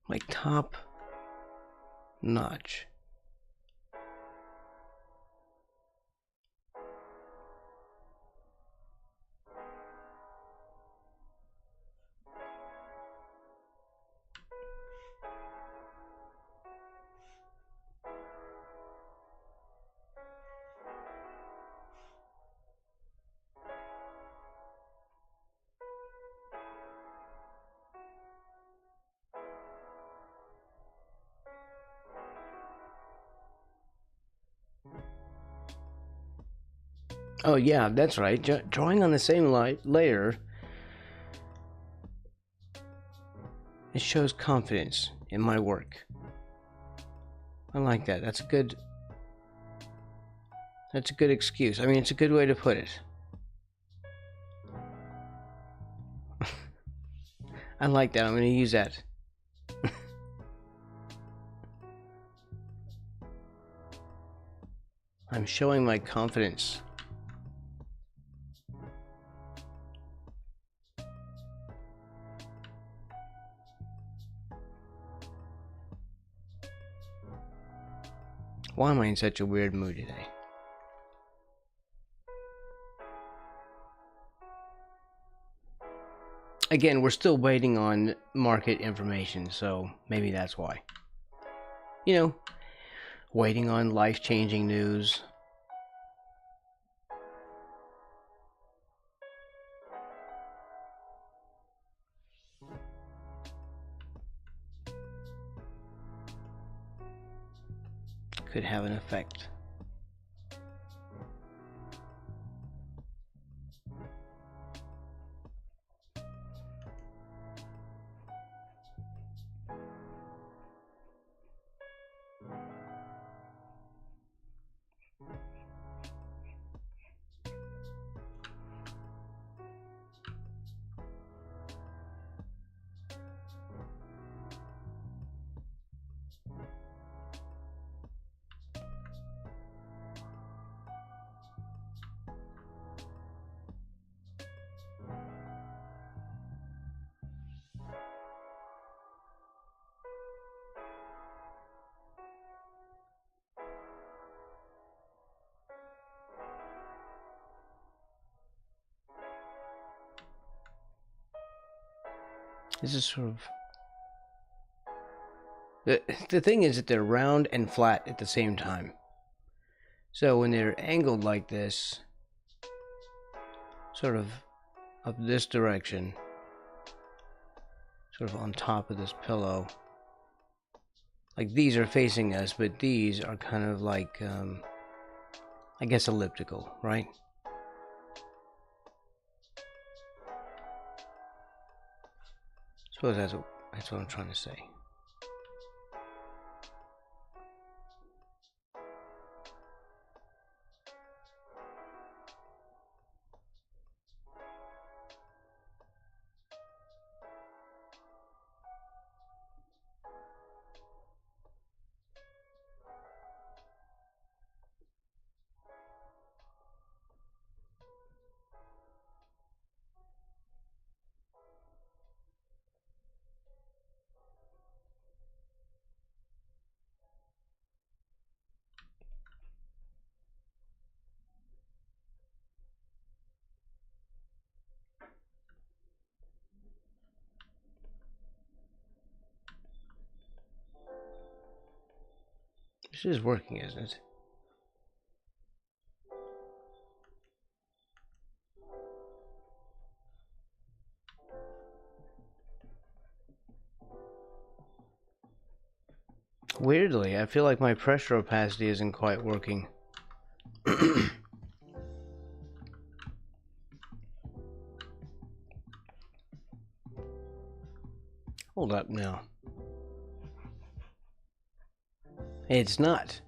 A: Like top notch. Oh yeah, that's right. Drawing on the same layer, it shows confidence in my work. I like that. That's a good excuse. I mean, it's a good way to put it. I like that. I'm going to use that. I'm showing my confidence. Why am I in such a weird mood today? Again, we're still waiting on market information, so maybe that's why. You know, waiting on life-changing news. Could have an effect. This is sort of... The thing is that they're round and flat at the same time. So when they're angled like this, sort of up this direction, sort of on top of this pillow, like these are facing us, but these are kind of like, I guess elliptical, right? Suppose that's what I'm trying to say. This is working, isn't it? Weirdly, I feel like my pressure opacity isn't quite working. Hold up now. It's not.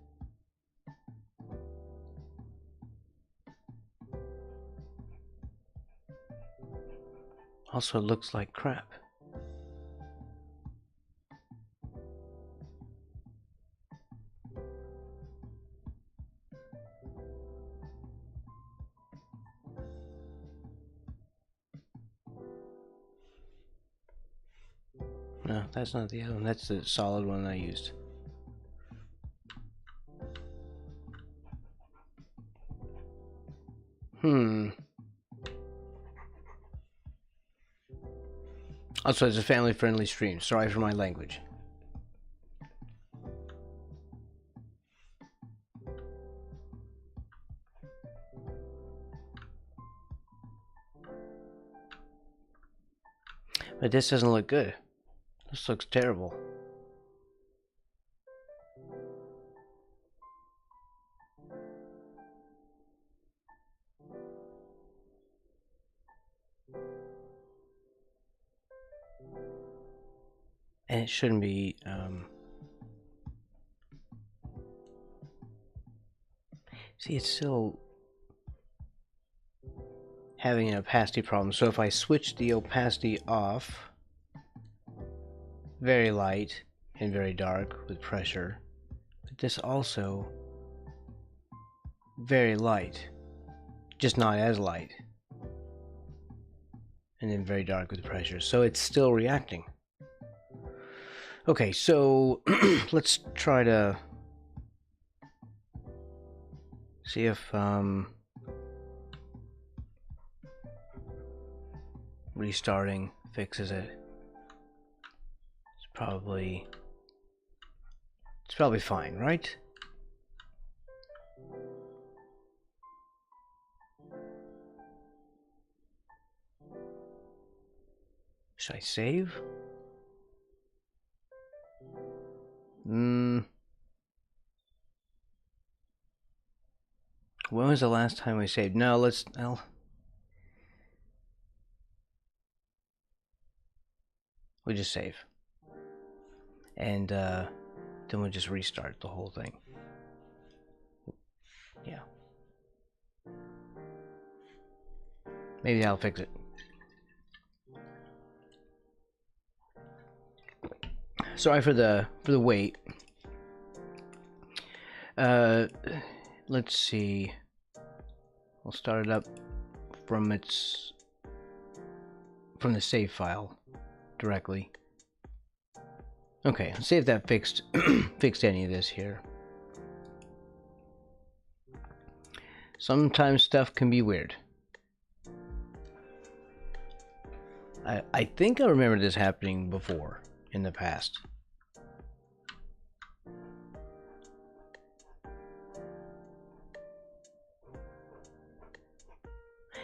A: Also looks like crap. No, that's not the other one. That's the solid one I used. Also, it's a family-friendly stream. Sorry for my language. But this doesn't look good. This looks terrible. And it shouldn't be, see, it's still having an opacity problem. So if I switch the opacity off, very light and very dark with pressure, but this also very light, just not as light, and then very dark with pressure. So it's still reacting. Okay, so let's try to see if restarting fixes it. It's probably fine, right? Should I save? When was the last time we saved? No, we'll just save. And then we'll just restart the whole thing. Yeah. Maybe that'll fix it. Sorry for the wait. Let's see. We'll start it up from the save file directly. Okay, let's see if that fixed any of this here. Sometimes stuff can be weird. I think I remember this happening before in the past.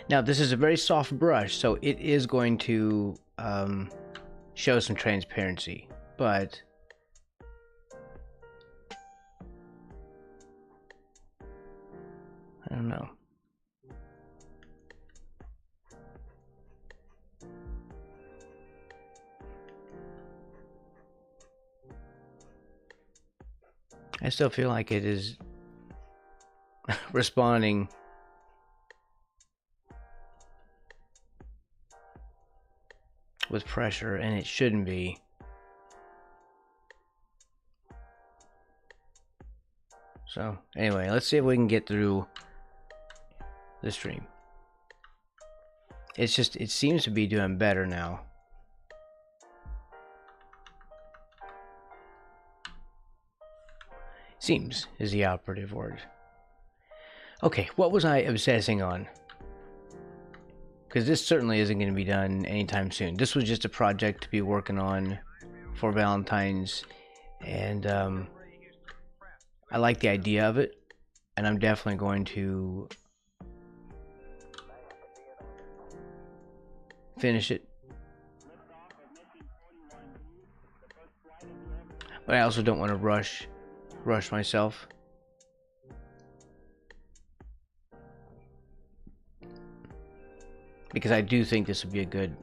A: Now this is a very soft brush, so it is going to show some transparency, but I don't know. I still feel like it is responding with pressure, and it shouldn't be. So anyway, let's see if we can get through the stream. It seems to be doing better now. Seems is the operative word. Okay, what was I obsessing on? Because this certainly isn't going to be done anytime soon. This was just a project to be working on for Valentine's, and I like the idea of it, and I'm definitely going to finish it. But I also don't want to rush myself. Because I do think this would be a good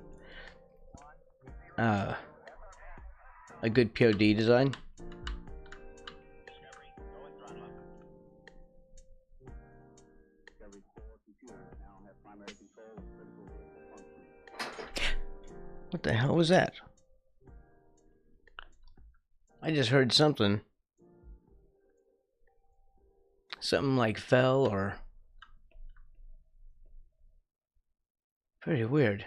A: POD design. What the hell was that? I just heard something. Something like fell or... Very weird.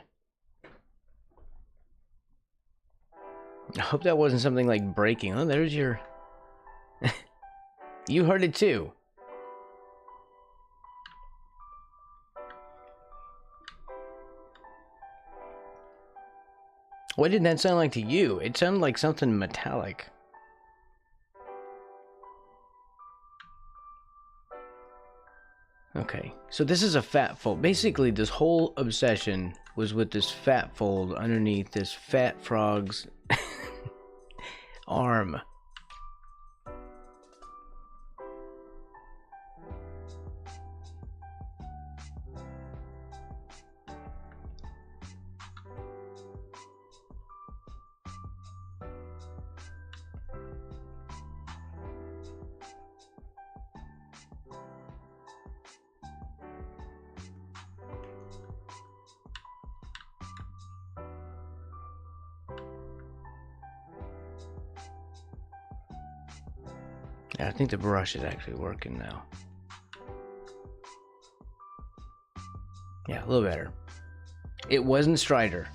A: I hope that wasn't something like breaking. Oh, there's your... You heard it too. What did that sound like to you? It sounded like something metallic. Okay, so this is a fat fold. Basically, this whole obsession was with this fat fold underneath this fat frog's arm. Yeah, I think the brush is actually working now. Yeah, a little better. It wasn't Strider.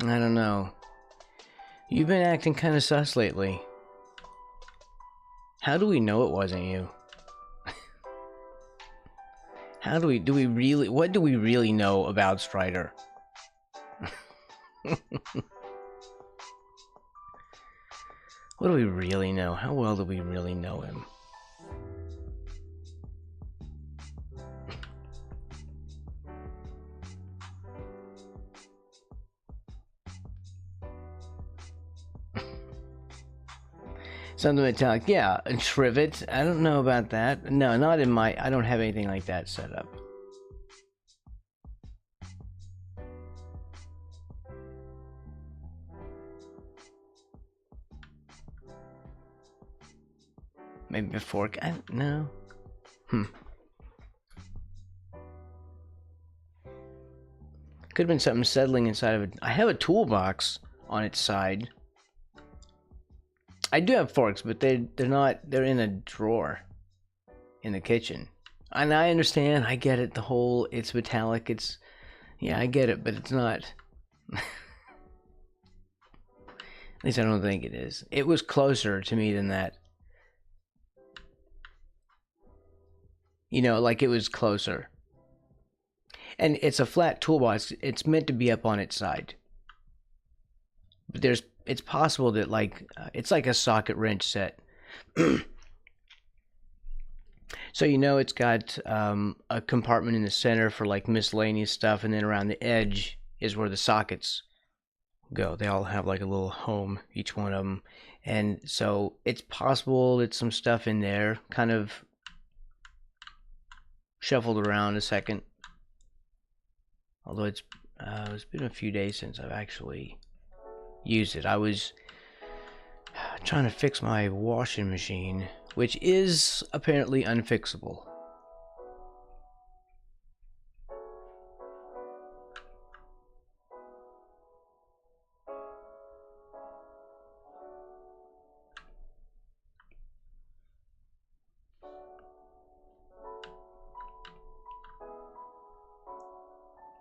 A: I don't know. You've been acting kind of sus lately. How do we know it wasn't you? How do we really, what do we really know about Strider? What do we really know? How well do we really know him? Something metallic, yeah. And Trivet, I don't know about that. No, not in my, I don't have anything like that set up. Maybe before, no. Could have been something settling inside of it. I have a toolbox on its side. I do have forks, but they're not, they're in a drawer in the kitchen. And I understand, I get it, the whole, it's metallic, it's, yeah, I get it, but it's not. At least I don't think it is. It was closer to me than that. You know, like it was closer. And it's a flat toolbox. It's meant to be up on its side. But it's possible that it's like a socket wrench set. So you know it's got a compartment in the center for like miscellaneous stuff, and then around the edge is where the sockets go. They all have like a little home, each one of them. And so it's possible that some stuff in there kind of shuffled around a second. Although it's been a few days since I've actually used it. I was trying to fix my washing machine, which is apparently unfixable.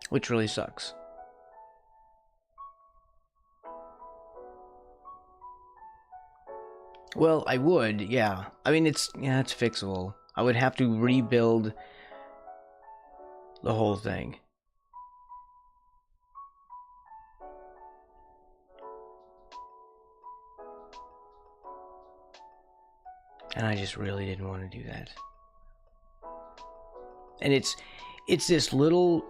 A: Which really sucks. Well, I would, yeah. I mean, it's fixable. I would have to rebuild the whole thing. And I just really didn't want to do that. And it's this little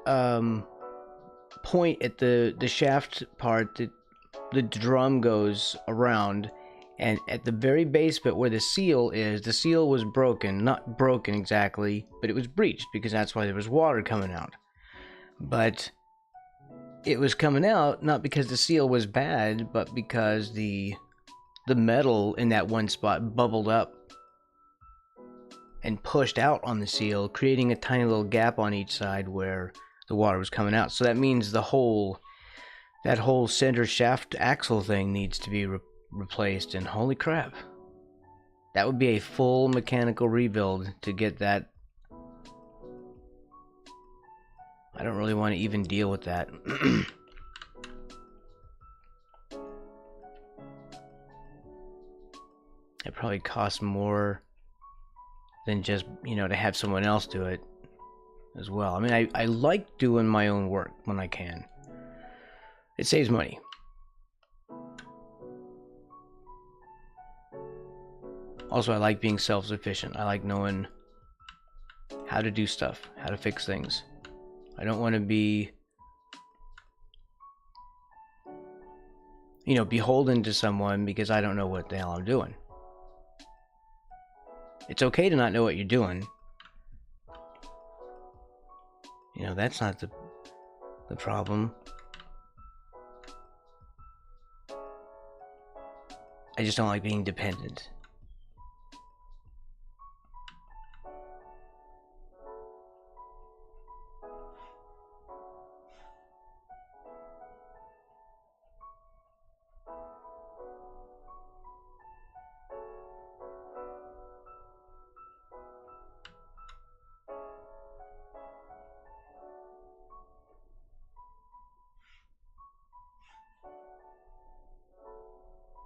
A: point at the shaft part that the drum goes around, and at the very base bit where the seal is, the seal was broken. Not broken exactly, but it was breached because that's why there was water coming out. But it was coming out not because the seal was bad, but because the metal in that one spot bubbled up and pushed out on the seal, creating a tiny little gap on each side where the water was coming out. So that means that whole center shaft axle thing needs to be replaced, and holy crap, that would be a full mechanical rebuild to get that. I don't really want to even deal with that. It probably costs more than just, to have someone else do it as well. I mean, I like doing my own work when I can. It saves money. Also, I like being self-sufficient. I like knowing how to do stuff, how to fix things. I don't want to be, beholden to someone because I don't know what the hell I'm doing. It's okay to not know what you're doing. That's not the problem. I just don't like being dependent.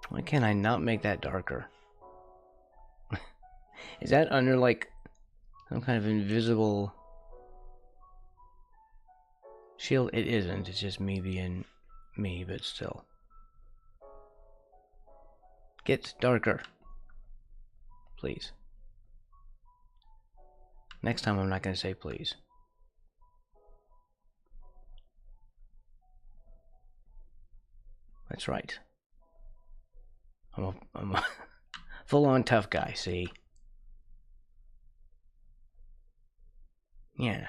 A: Why can't I not make that darker? Is that under some kind of invisible Shield, it isn't. It's just me being me, but still. Get darker. Please. Next time I'm not going to say please. That's right. I'm a full-on tough guy, see? Yeah.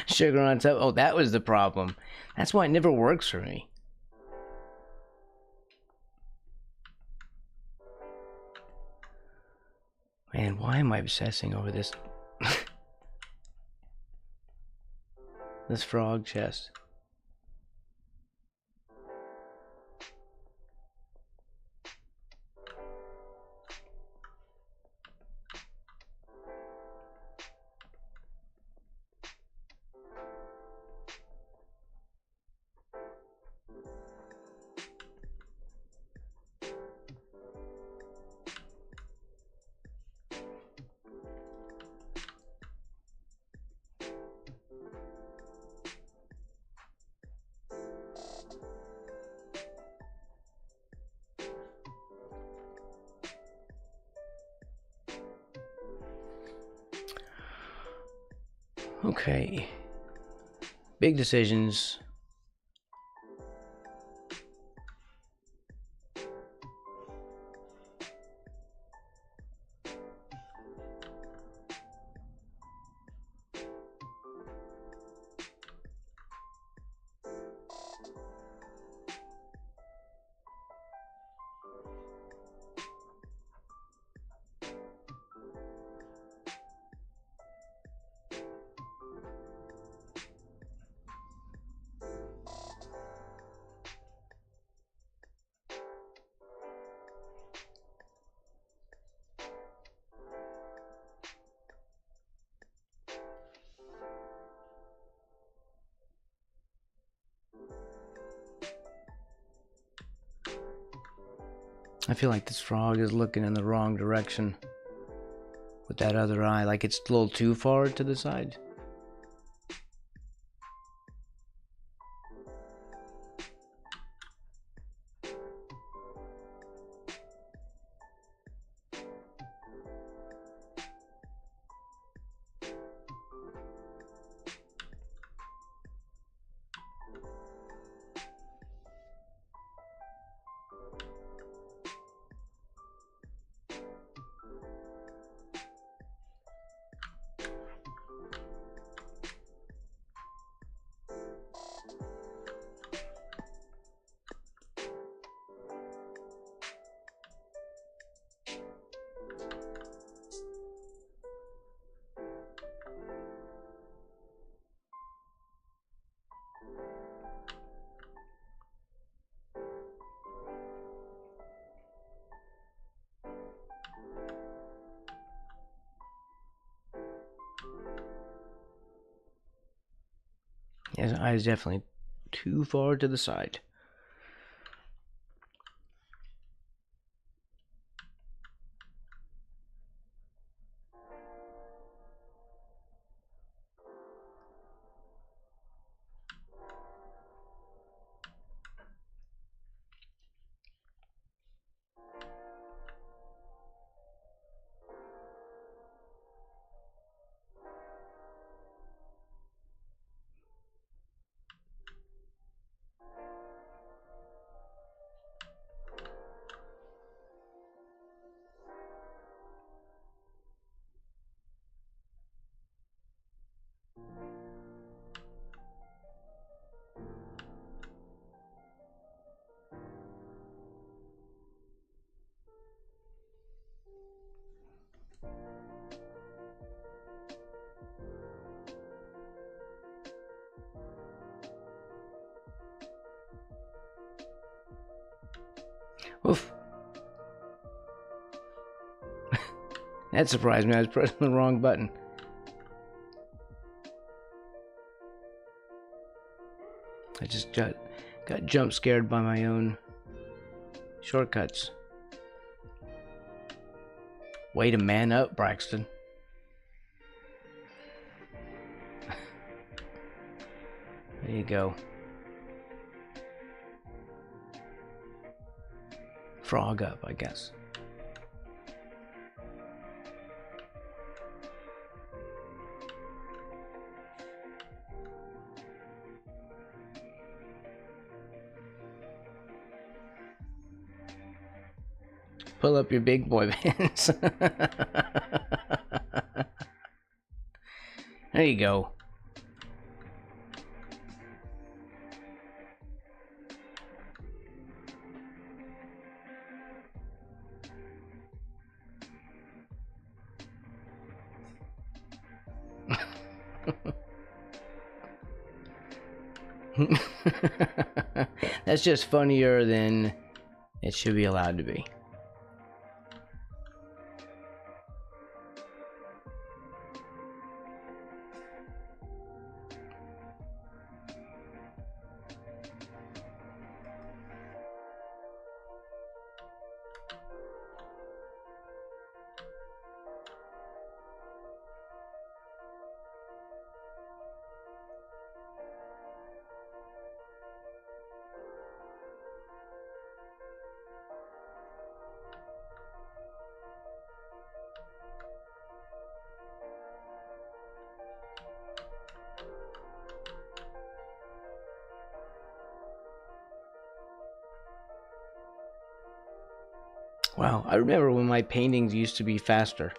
A: Sugar on top. Oh, that was the problem. That's why it never works for me. Man, why am I obsessing over this? This frog chest. Okay. Big decisions. I feel like this frog is looking in the wrong direction with that other eye, like it's a little too far to the side. His eye is definitely too far to the side. Oof. That surprised me. I was pressing the wrong button. I just got jump scared by my own shortcuts. Way to man up, Braxton. There you go. Frog up, I guess. Pull up your big boy pants. There you go. That's just funnier than it should be allowed to be. Wow, I remember when my paintings used to be faster.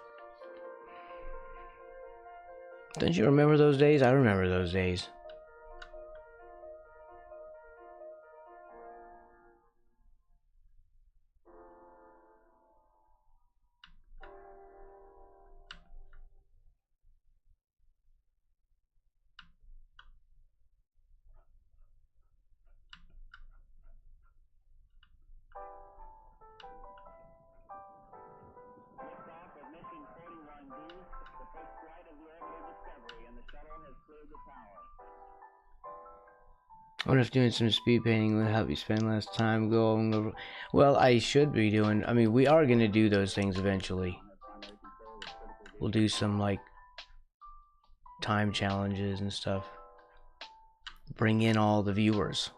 A: Don't you remember those days? I remember those days. I wonder if doing some speed painting would help you spend less time going over. Well, I should be doing. I mean, we are going to do those things eventually. We'll do some, like, time challenges and stuff. Bring in all the viewers.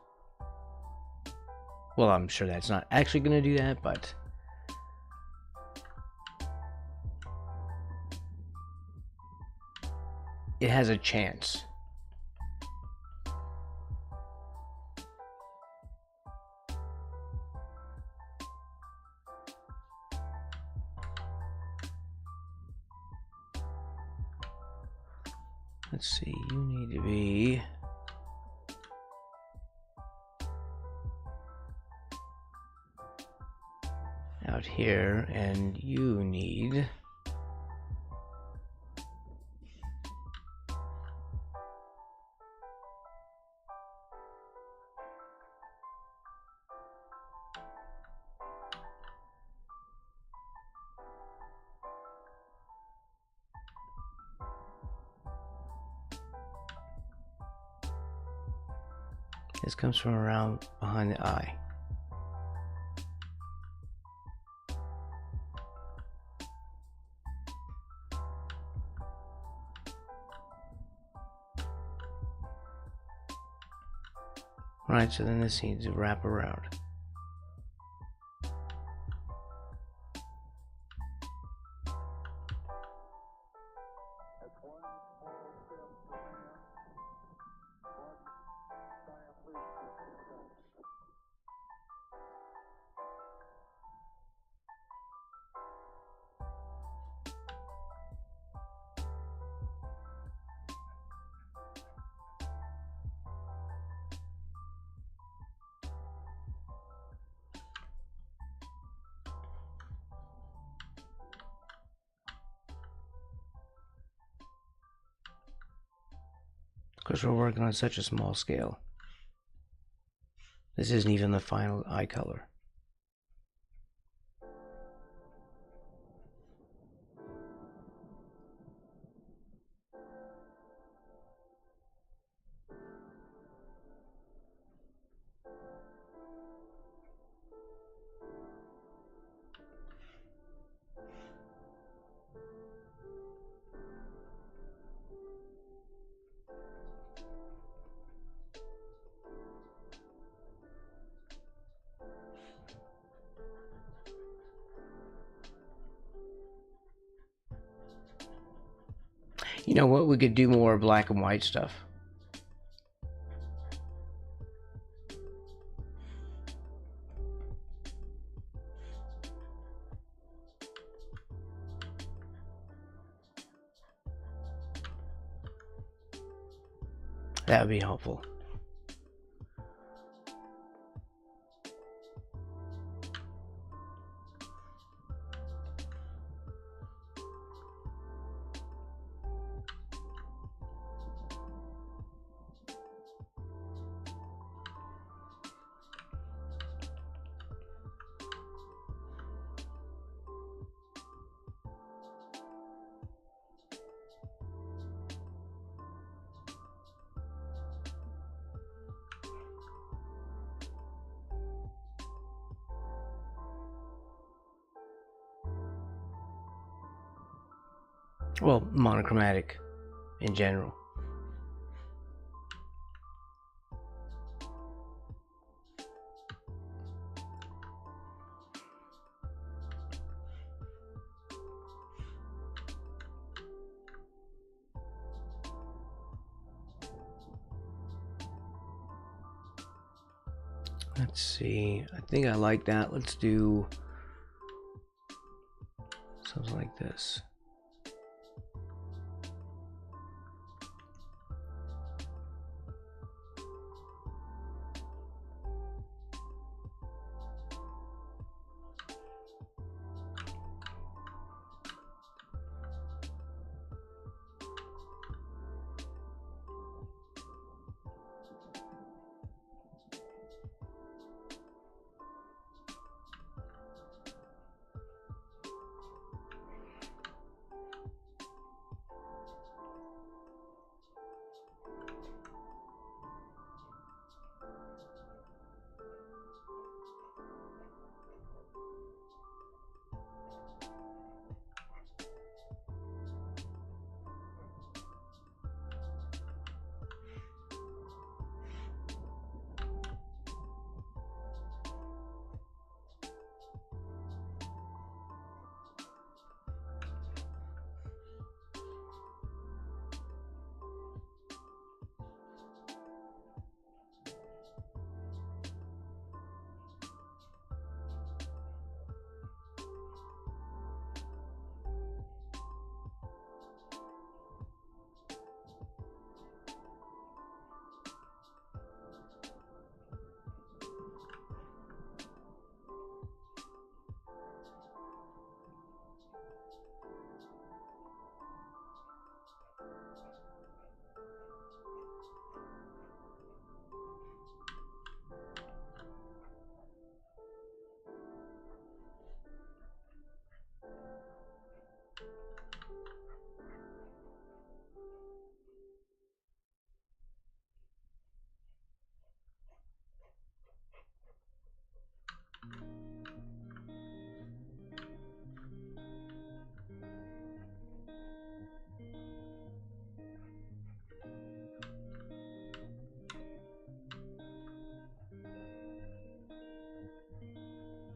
A: Well, I'm sure that's not actually going to do that, but it has a chance. Let's see, you need to be out here, and you need this comes from around behind the eye. Right, so then this needs to wrap around. Because we're working on such a small scale. This isn't even the final eye color. You know what? We could do more black and white stuff. That would be helpful. Well, monochromatic in general. Let's see. I think I like that. Let's do something like this.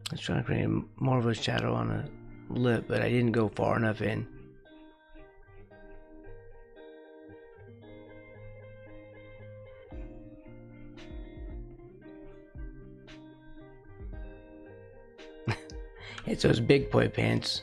A: I was trying to create more of a shadow on a lip, but I didn't go far enough in. It's those big boy pants.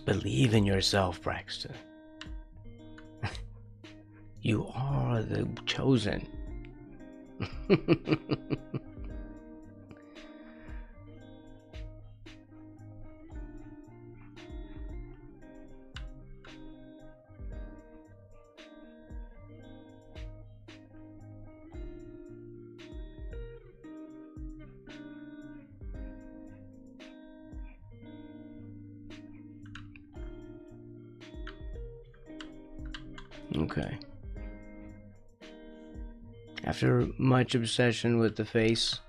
A: Believe in yourself, Braxton. You are the chosen. Okay. After much obsession with the face,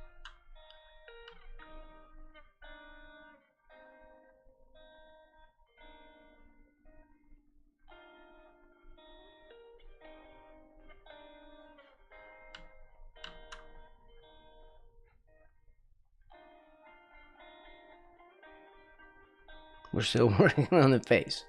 A: We're still working on the face.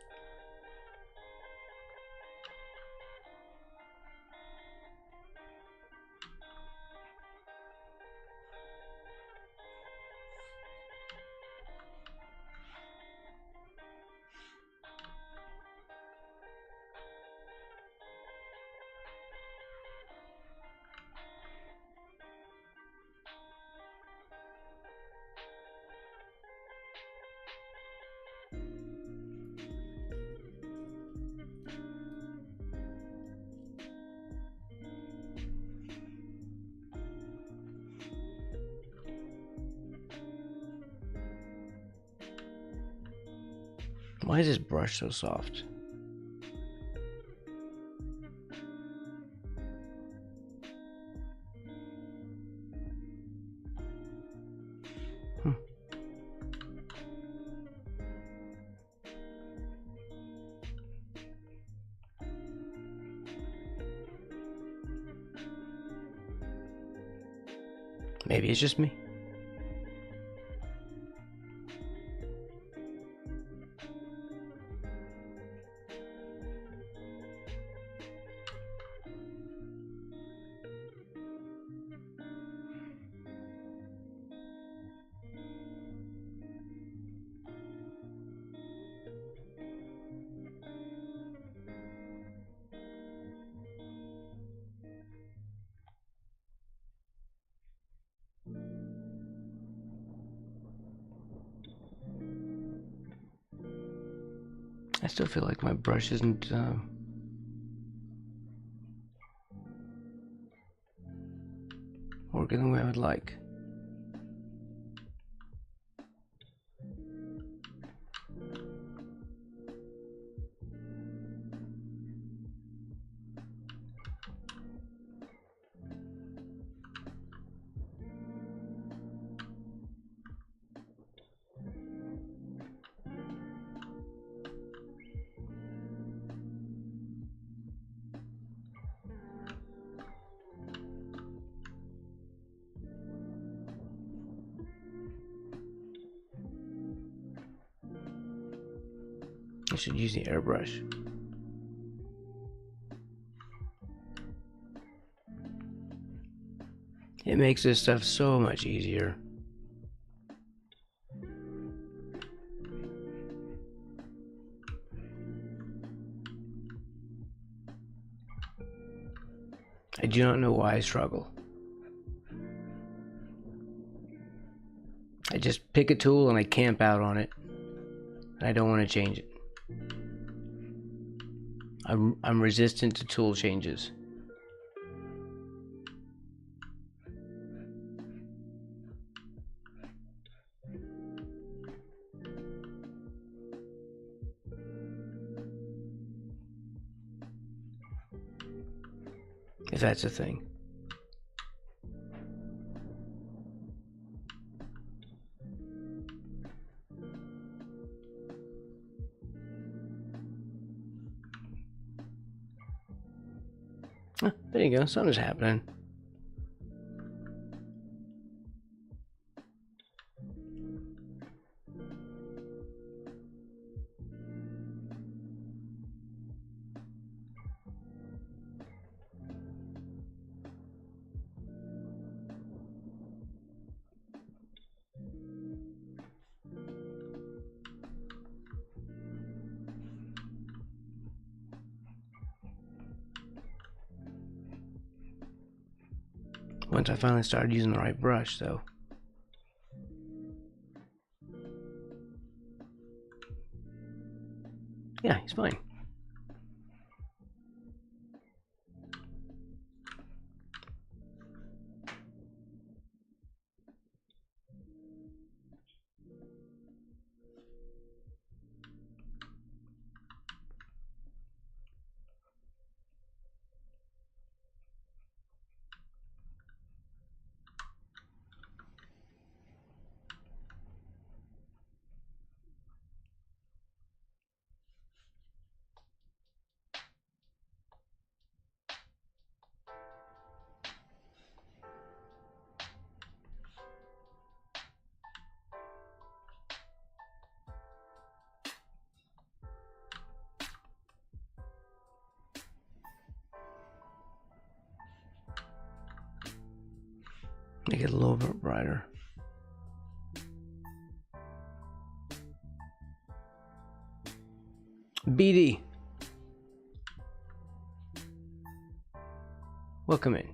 A: Why is this brush so soft? Maybe it's just me. I still feel like my brush isn't working the way I would like. I should use the airbrush. It makes this stuff so much easier. I do not know why I struggle. I just pick a tool and I camp out on it. And I don't want to change it. I'm resistant to tool changes. If that's a thing. Huh, there you go, something's happening. Once I finally started using the right brush, though. Yeah, he's fine. Make it a little bit brighter. BD. Welcome in.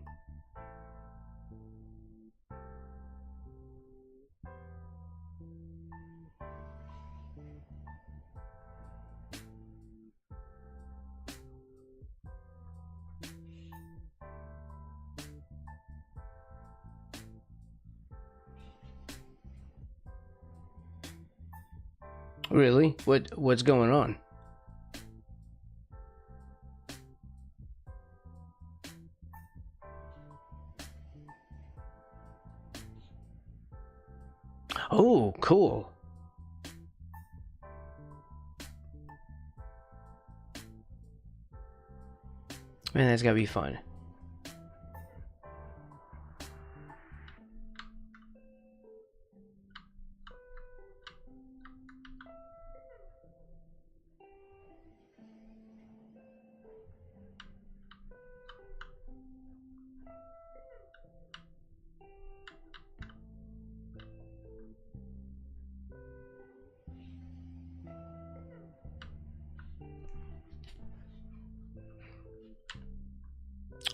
A: Really? What's going on? Oh, cool. Man, that's gotta be fun.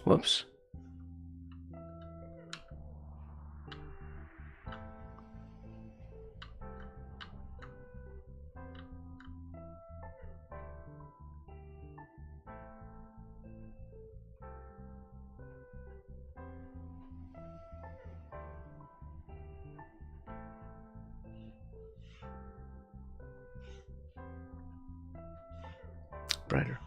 A: Whoops. Brighter.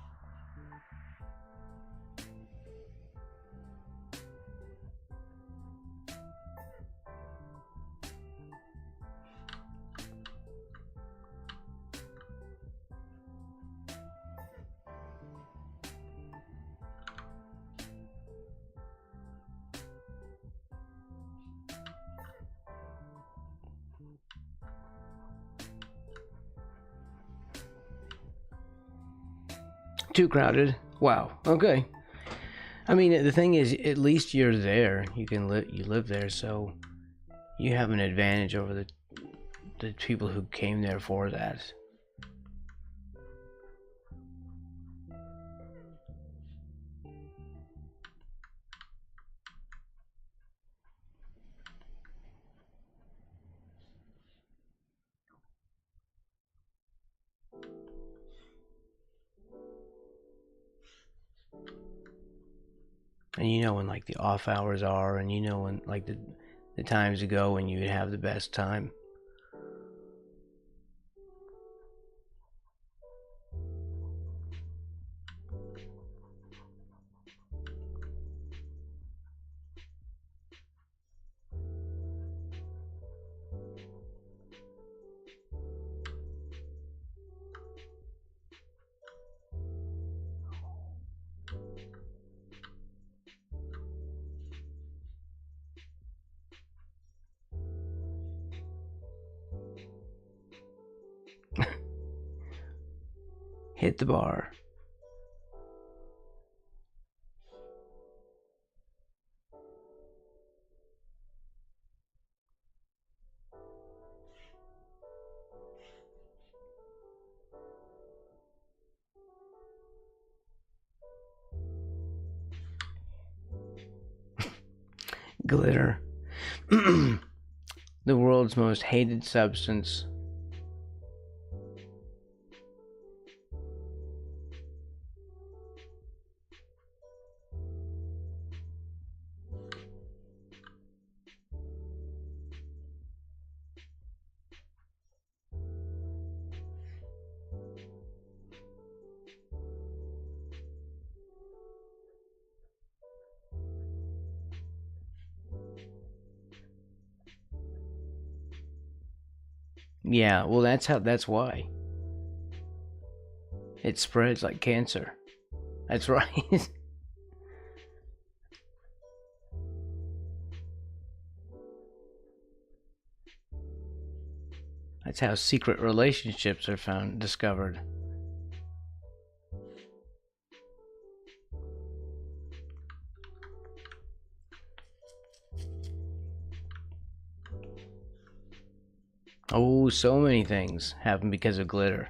A: Too crowded. Wow. Okay. I mean, the thing is, at least you're there. You live there, so you have an advantage over the people who came there for that. And you know when like the off hours are, and you know when like the times to go when you would have the best time. Hit the bar. Glitter. The world's most hated substance. Yeah, well that's why. It spreads like cancer. That's right. That's how secret relationships are discovered. Oh, so many things happen because of glitter.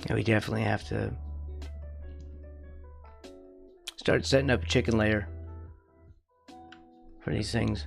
A: Yeah, we definitely have to start setting up a chicken layer for these things.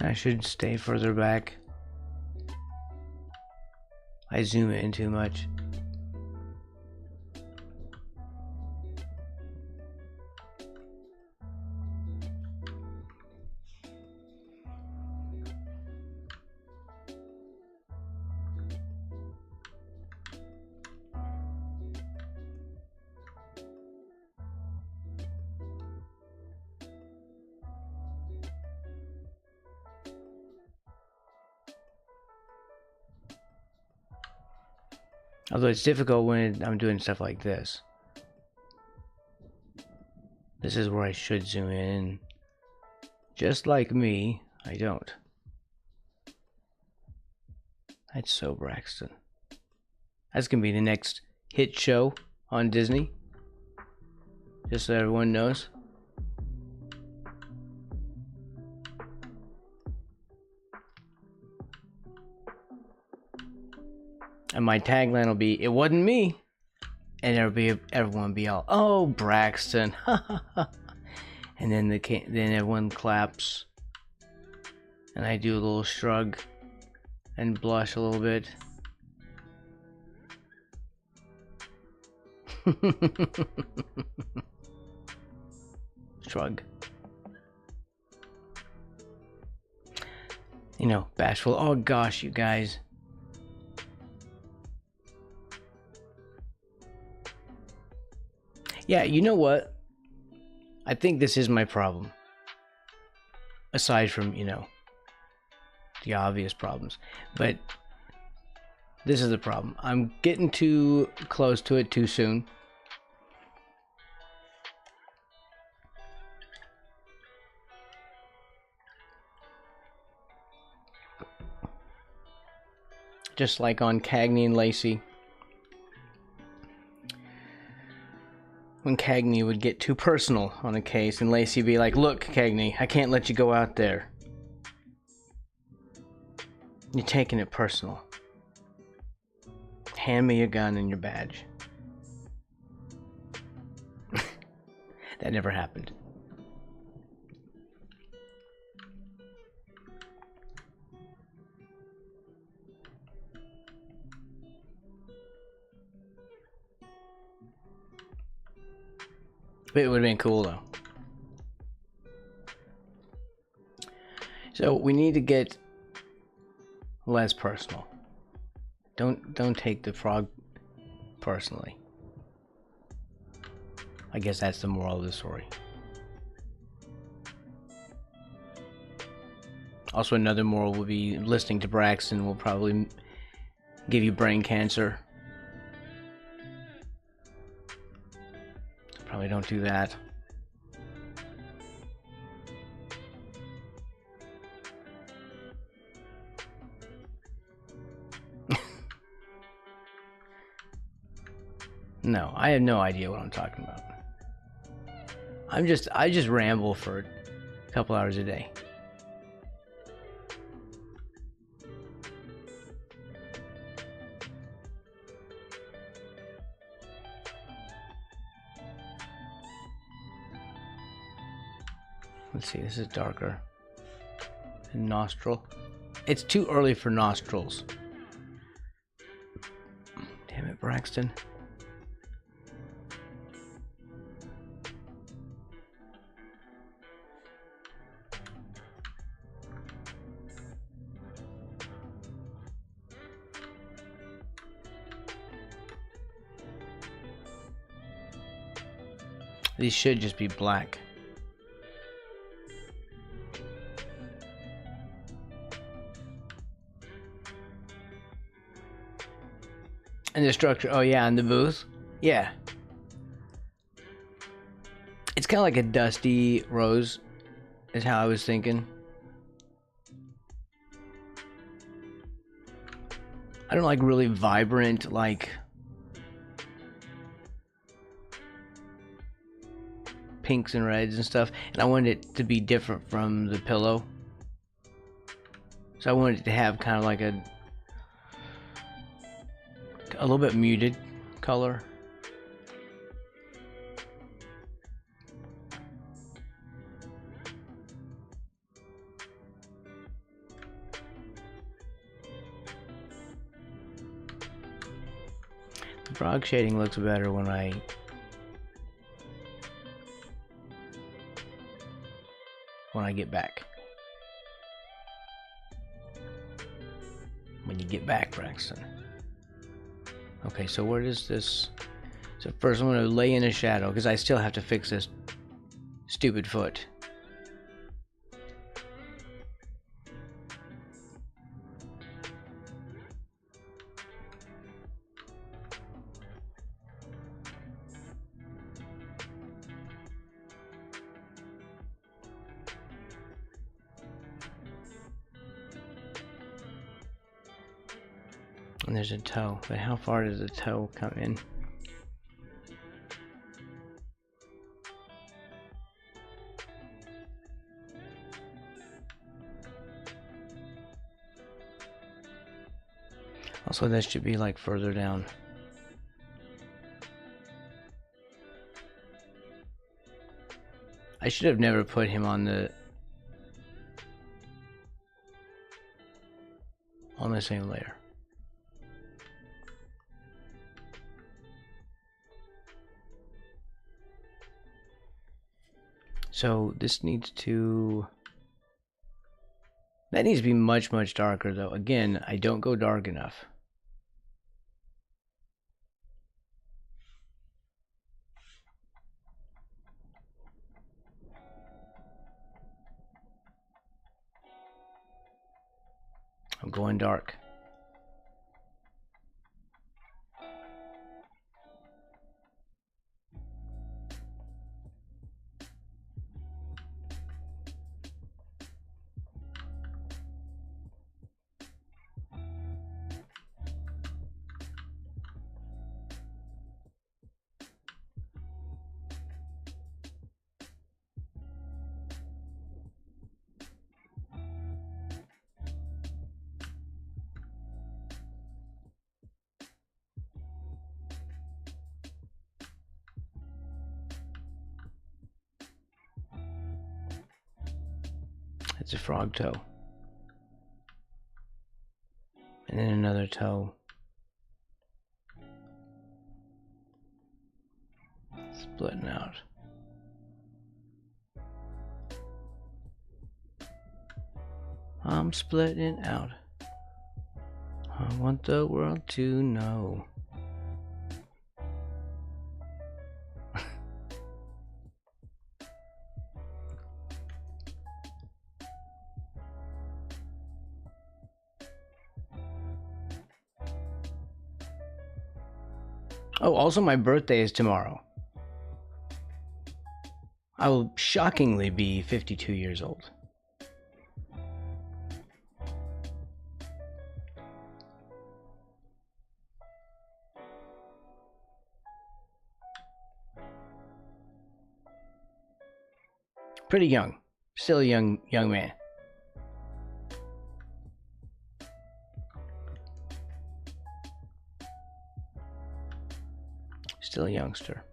A: I should stay further back. I zoom in too much. Although it's difficult when I'm doing stuff like this. This is where I should zoom in. Just like me, I don't. That's so Braxton. That's gonna be the next hit show on Disney. Just so everyone knows. And my tagline will be, "It wasn't me." And everyone will be all, "Oh, Braxton." And then then everyone claps. And I do a little shrug and blush a little bit. Shrug. You know, bashful. Oh gosh, you guys. Yeah, you know what? I think this is my problem. Aside from, you know, the obvious problems. But this is the problem. I'm getting too close to it too soon. Just like on Cagney and Lacey. When Cagney would get too personal on a case, and Lacey would be like, "Look, Cagney, I can't let you go out there. You're taking it personal. Hand me your gun and your badge." That never happened. But it would have been cool though. So we need to get less personal. Don't take the frog personally. I guess that's the moral of the story. Also, another moral will be listening to Braxton will probably give you brain cancer. Probably don't do that. No, I have no idea what I'm talking about. I just ramble for a couple hours a day. Let's see, this is darker. Nostril. It's too early for nostrils. Damn it, Braxton. These should just be black. And the structure, oh yeah, and the booth. Yeah. It's kind of like a dusty rose, is how I was thinking. I don't like really vibrant, like pinks and reds and stuff. And I wanted it to be different from the pillow. So I wanted it to have kind of like a little bit muted color. The frog shading looks better when I get back. When you get back, Braxton. Okay, so where does this... So first I'm going to lay in a shadow, because I still have to fix this stupid foot. And there's a toe, but how far does the toe come in? Also, that should be like further down. I should have never put him on the same layer. So this needs to... That needs to be much, much darker though. Again, I don't go dark enough. I'm going dark. It's a frog toe. And then another toe. Splitting out. I'm splitting out. I want the world to know. Oh, also my birthday is tomorrow. I will shockingly be 52 years old. Pretty young. Still a young man. Still a youngster.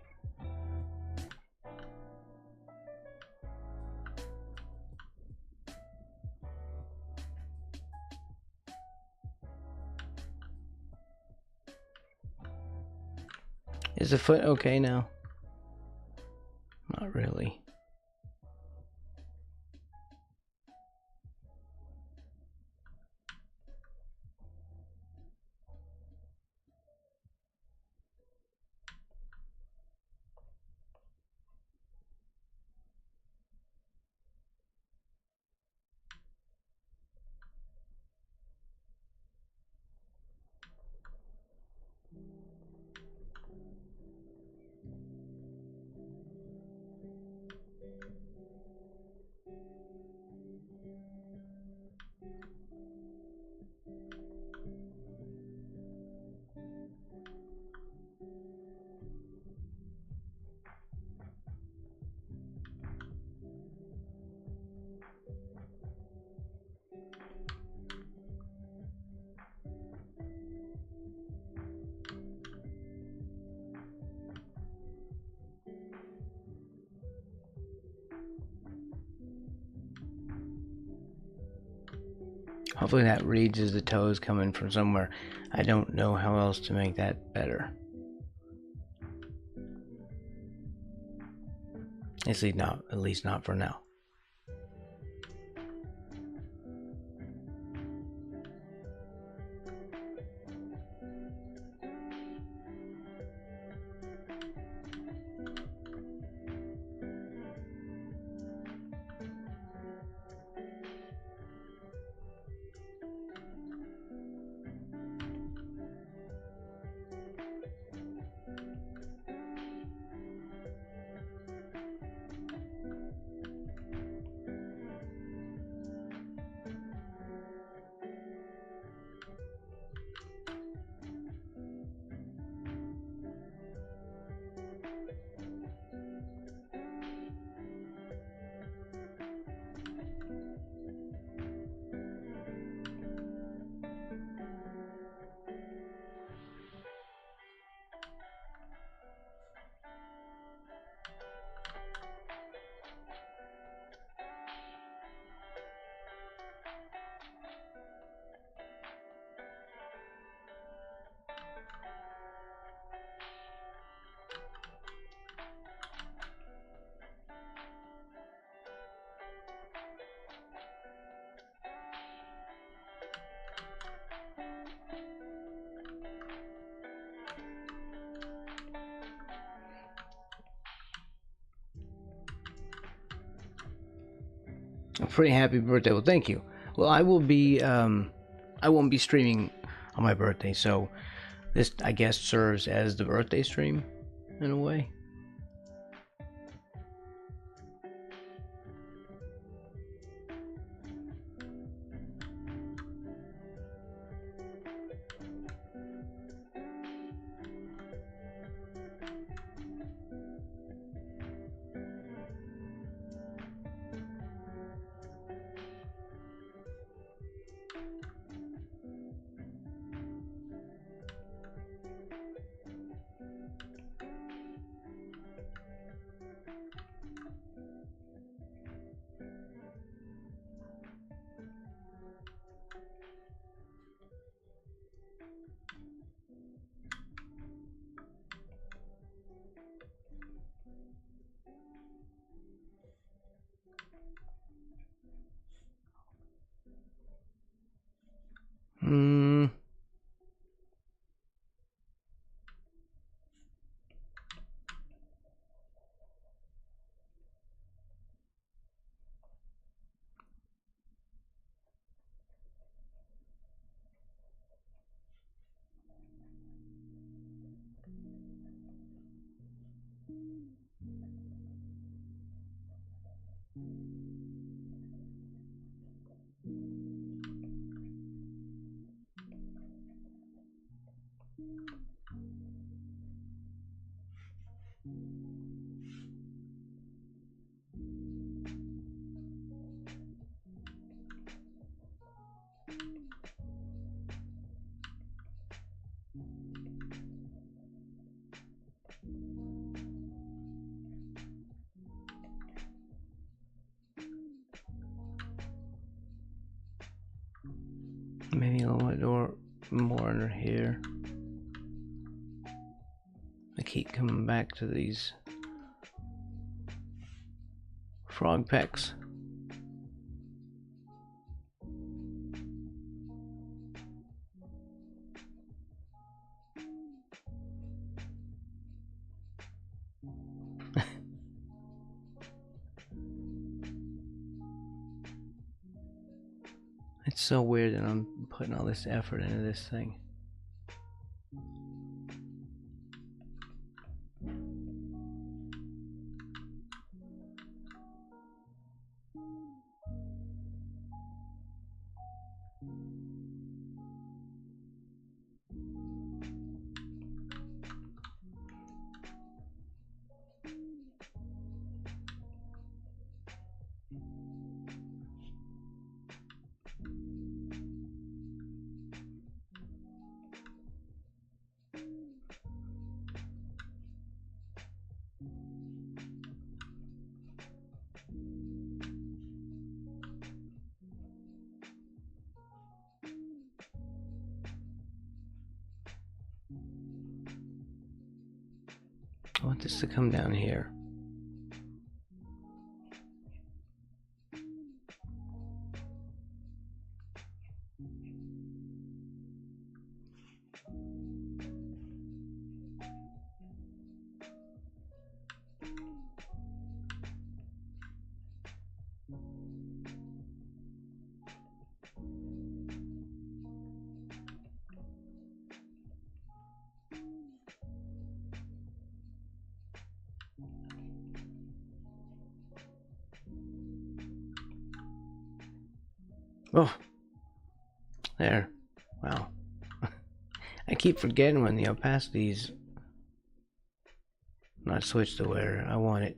A: Is the foot okay now? Not really. Hopefully that reads as the toes coming from somewhere. I don't know how else to make that better. At least not for now. A pretty happy birthday. Well, thank you. Well, I won't be streaming on my birthday, so this, I guess, serves as the birthday stream in a way. Hmm. Maybe a little more under here. I keep coming back to these frog pecks. It's so weird that I'm putting all this effort into this thing. I want this to come down here. Oh, there. Wow. I keep forgetting when the opacity's not switched to where I want it.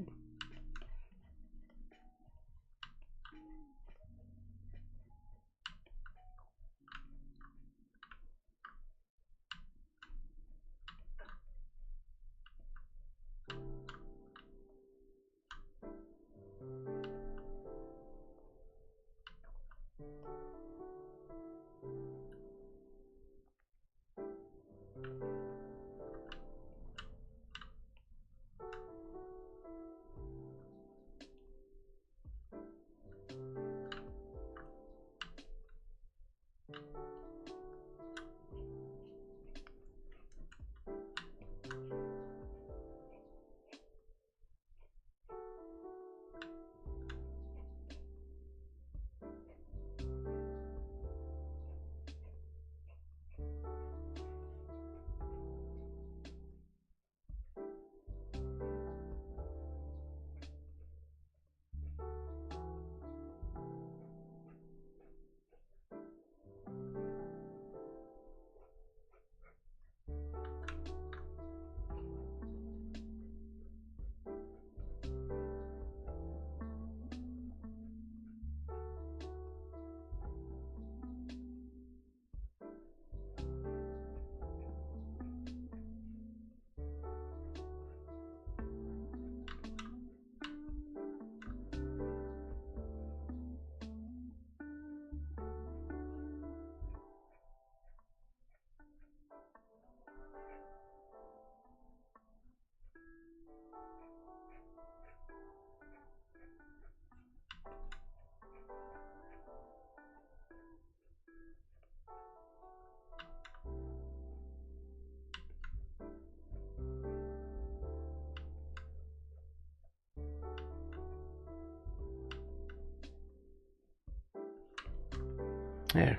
A: There.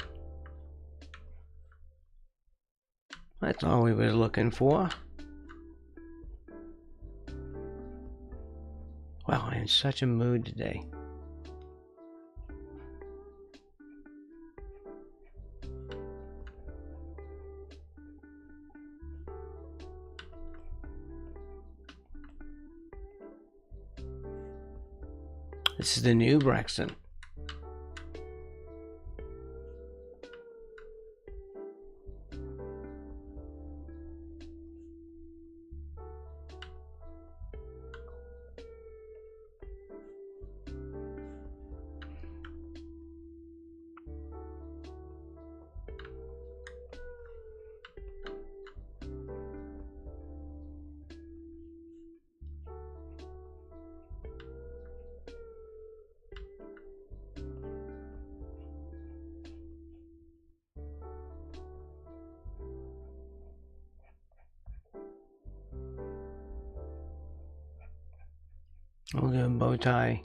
A: That's all we was looking for. Wow, I'm in such a mood today. This is the new Braxton. We'll do a bow tie.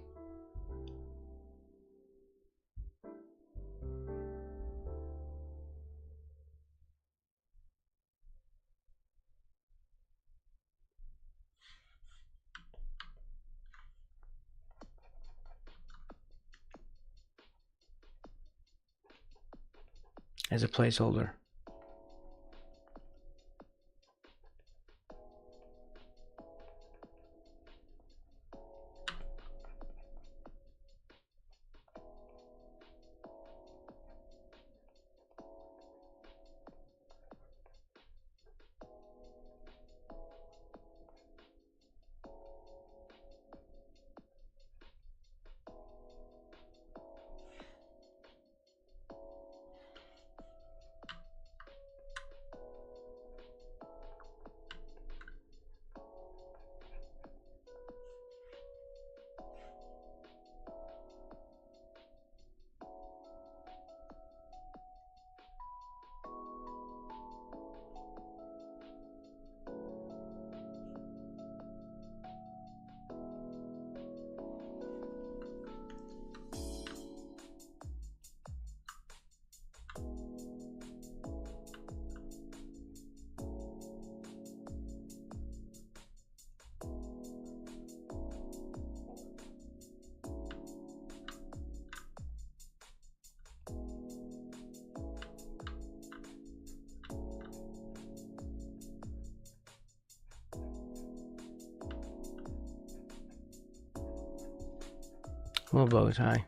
A: As a placeholder. Little bow tie.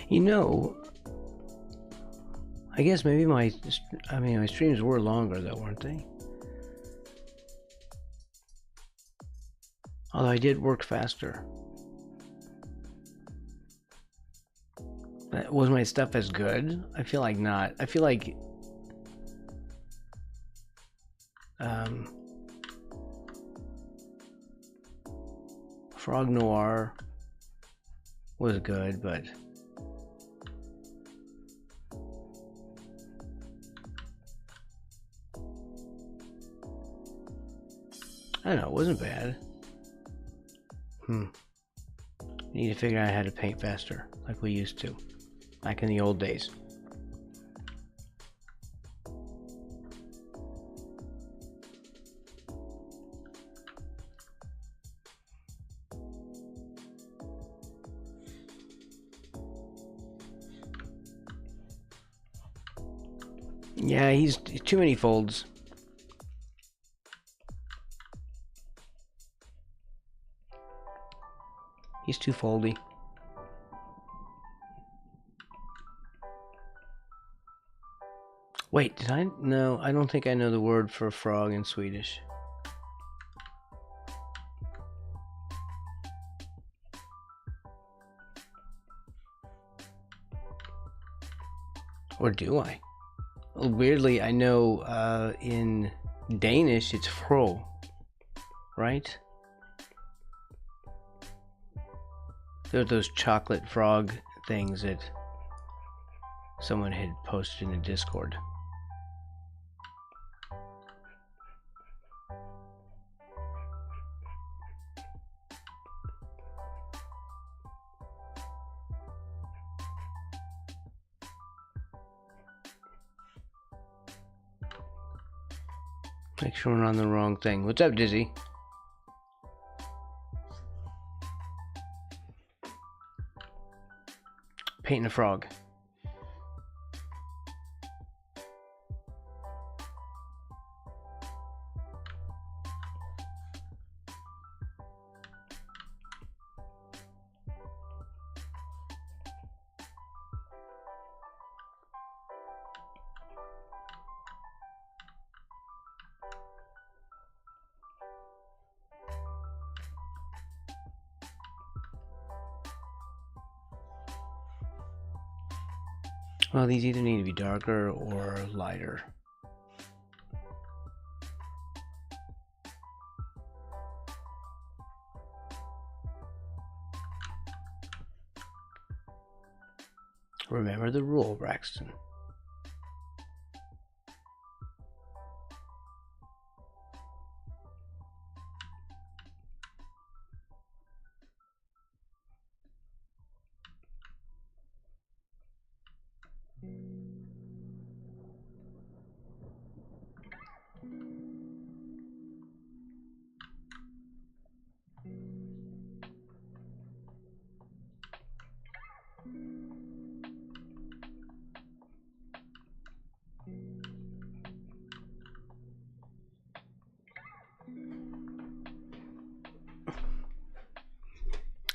A: You know, I guess maybe my streams were longer though, weren't they? Although I did work faster. Was my stuff as good? I feel like not. I feel like Frog Noir was good, but I don't know, it wasn't bad. Need to figure out how to paint faster, like we used to, back in the old days. Yeah, he's too many folds. He's too foldy. Wait, did I? No, I don't think I know the word for frog in Swedish. Or do I? Well, weirdly, I know in Danish it's fro, right? There are those chocolate frog things that someone had posted in the Discord. Make sure we're on the wrong thing. What's up, Dizzy? Painting a frog. Well, these either need to be darker or lighter. Remember the rule, Braxton.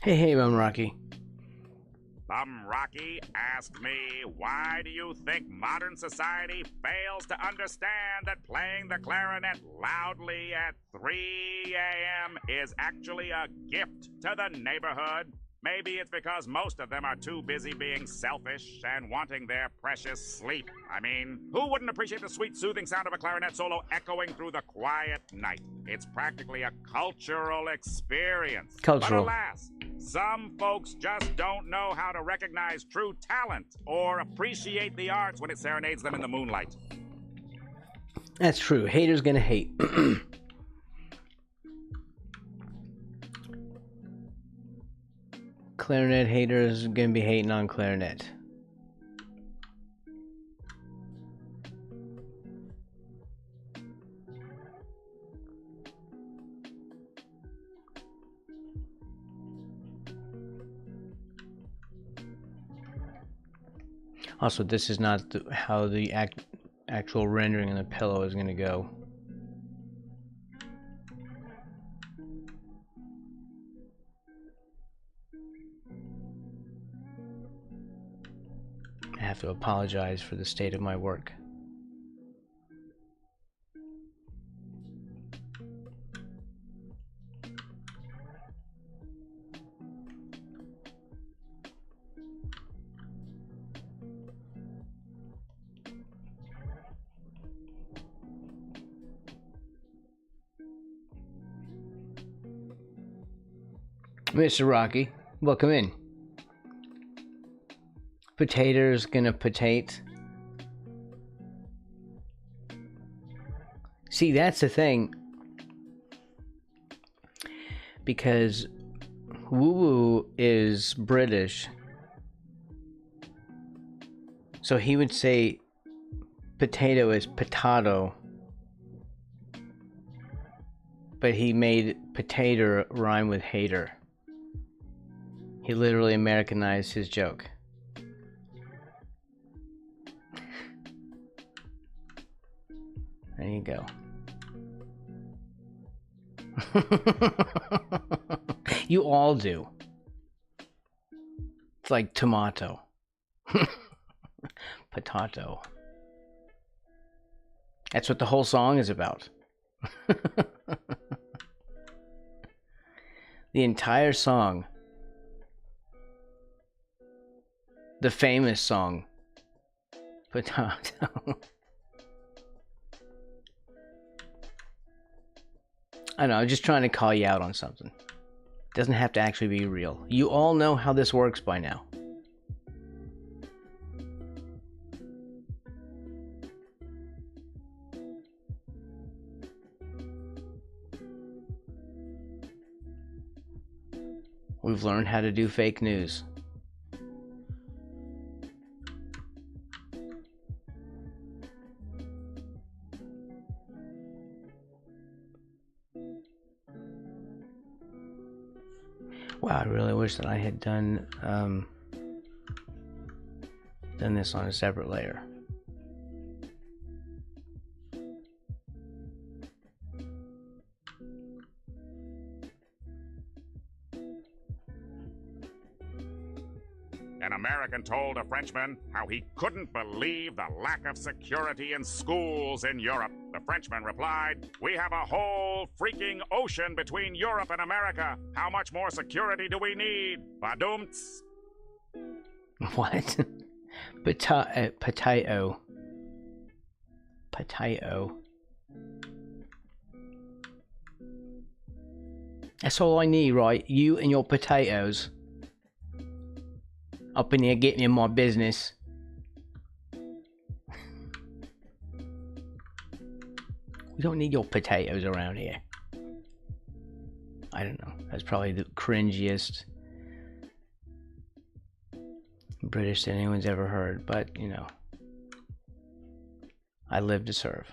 A: Hey, I'm Rocky.
B: Rocky asked me, why do you think modern society fails to understand that playing the clarinet loudly at 3 a.m. is actually a gift to the neighborhood? Maybe it's because most of them are too busy being selfish and wanting their precious sleep. I mean, who wouldn't appreciate the sweet, soothing sound of a clarinet solo echoing through the quiet night? It's practically a cultural experience.
A: Cultural.
B: But alas, some folks just don't know how to recognize true talent or appreciate the arts when it serenades them in the moonlight.
A: That's true. Haters gonna hate. Clarinet haters gonna be hating on clarinet. Also, this is not how the actual rendering of the pillow is going to go. I have to apologize for the state of my work. Mr. Rocky, welcome in. Potatoes gonna potate. See, that's the thing. Because Woo-Woo is British. So he would say potato is potato. But he made potato rhyme with hater. He literally Americanized his joke. There you go. You all do. It's like tomato. Potato. That's what the whole song is about. The entire song. The famous song. Potato. I know, I'm just trying to call you out on something. Doesn't have to actually be real. You all know how this works by now. We've learned how to do fake news. Wow, I really wish that I had done this on a separate layer.
B: An American told a Frenchman how he couldn't believe the lack of security in schools in Europe. The Frenchman replied, "We have a whole freaking ocean between Europe and America. How much more security do we need? Badoomts."
A: What? Potato. Potato. That's all I need, right? You and your potatoes. Up in here getting in my business. We don't need your potatoes around here. I don't know. That's probably the cringiest British that anyone's ever heard. But, you know. I live to serve.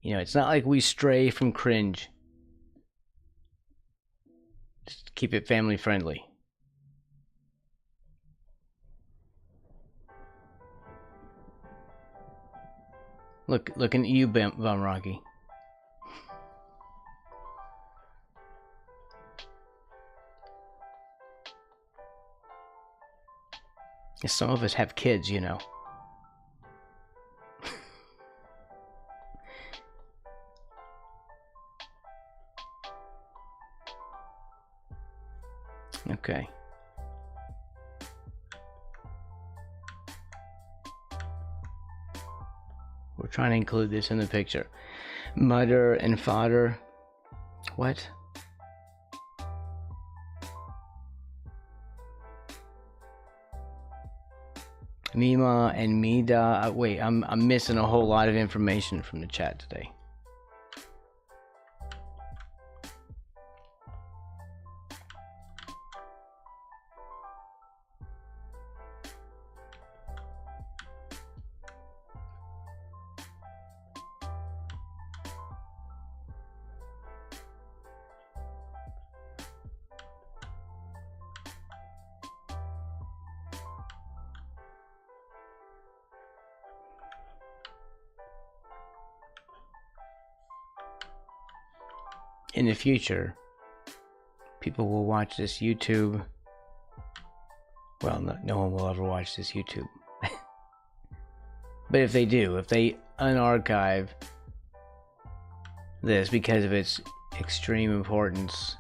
A: You know, it's not like we stray from cringe. Just keep it family friendly. Looking at you, Bum Rocky. Some of us have kids, you know. Okay. We're trying to include this in the picture. Mudder and fodder. What? Mima and Mida. Wait, I'm missing a whole lot of information from the chat today. In the future, people will watch this YouTube. Well, no one will ever watch this YouTube. But if they do, if they unarchive this because of its extreme importance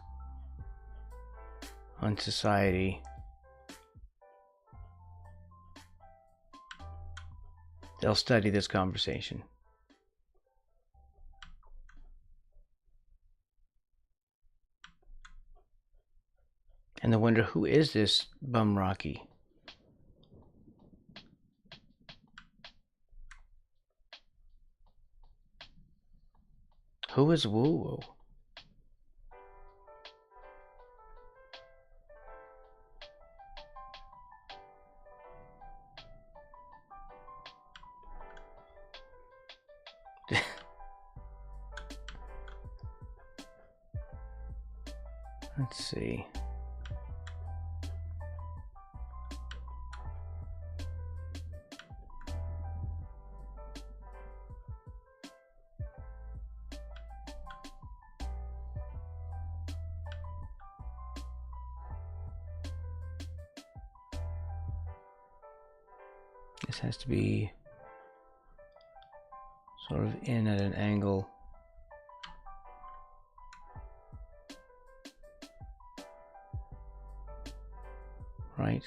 A: on society, they'll study this conversation. And they wonder, who is this Bum Rocky? Who is Woo Woo? Let's see. This has to be sort of in at an angle. Right?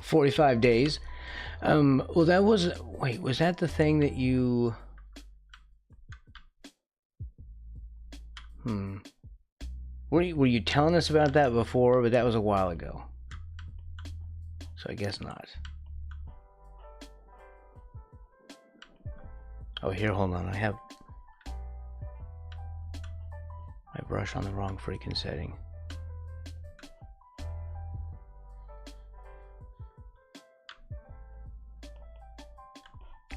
A: "45 days. Well, that was... Wait, was that the thing that you... Were you telling us about that before? But that was a while ago. So I guess not. Oh, here, hold on. I have my brush on the wrong freaking setting.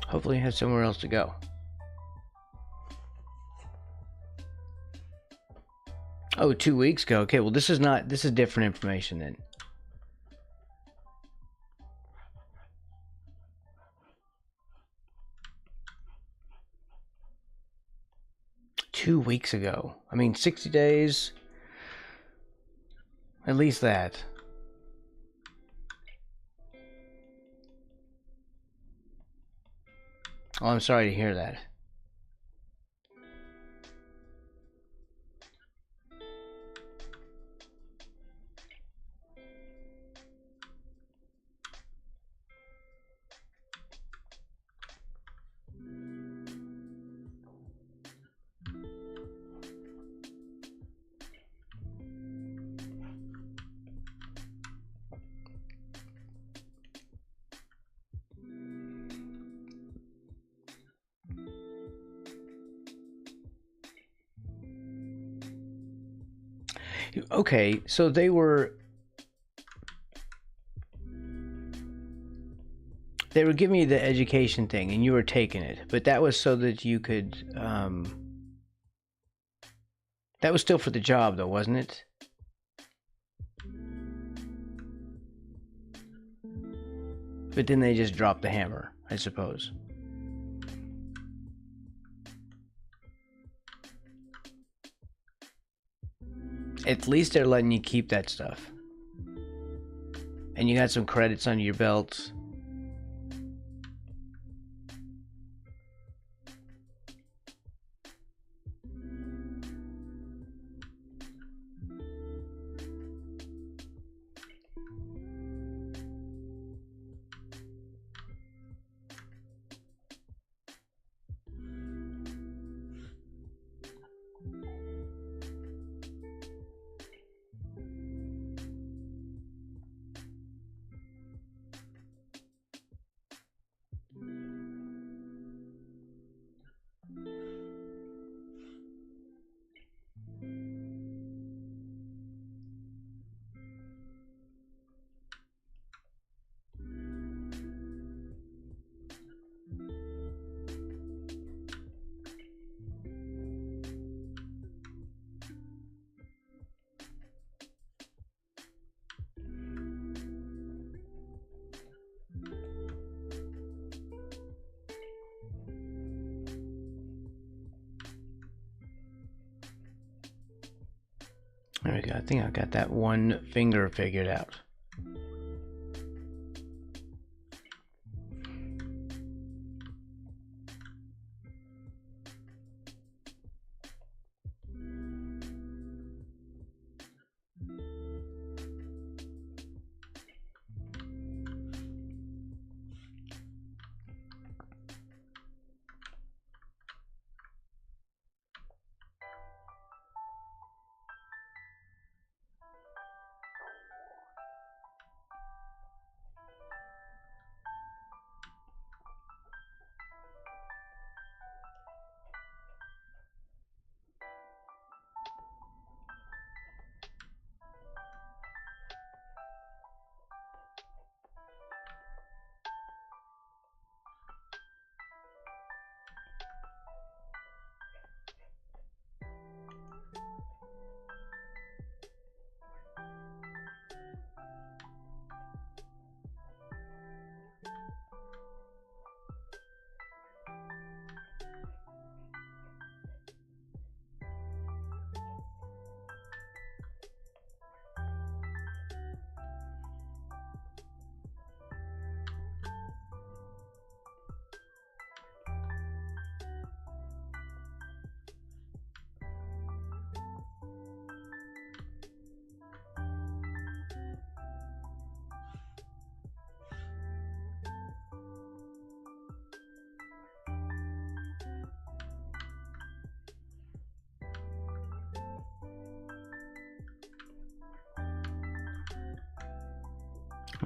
A: Hopefully I have somewhere else to go. Oh, 2 weeks ago. Okay, well, this is different information then. Two weeks ago. I mean, 60 days. At least that. Oh, I'm sorry to hear that. Okay, so they were giving you the education thing, and you were taking it, but that was so that you could. That was still for the job, though, wasn't it? But then they just dropped the hammer, I suppose. At least they're letting you keep that stuff. And you got some credits under your belt. There we go. I think I got that one finger figured out.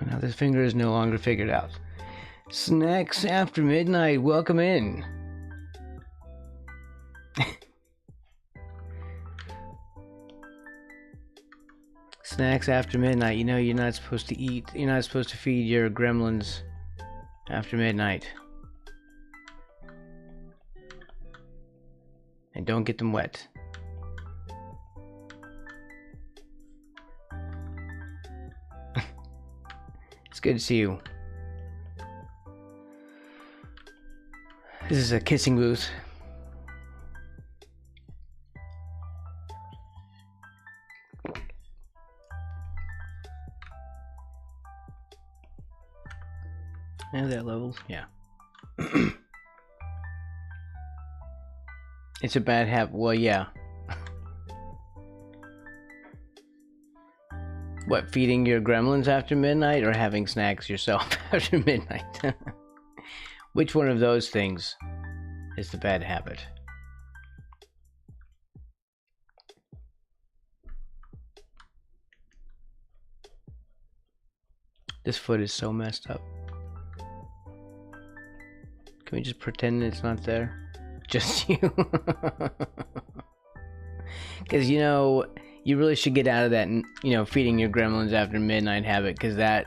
A: Now this finger is no longer figured out. Snacks after midnight, welcome in. Snacks after midnight. You know you're not supposed to eat. You're not supposed to feed your gremlins after midnight. And don't get them wet. It's good to see you. This is a kissing booth. And that levels, yeah. It's a bad habit. Well, yeah. What, feeding your gremlins after midnight or having snacks yourself after midnight? Which one of those things is the bad habit? This foot is so messed up. Can we just pretend it's not there? Just you. Because, you know, You really should get out of that, you know, feeding your gremlins after midnight habit, because that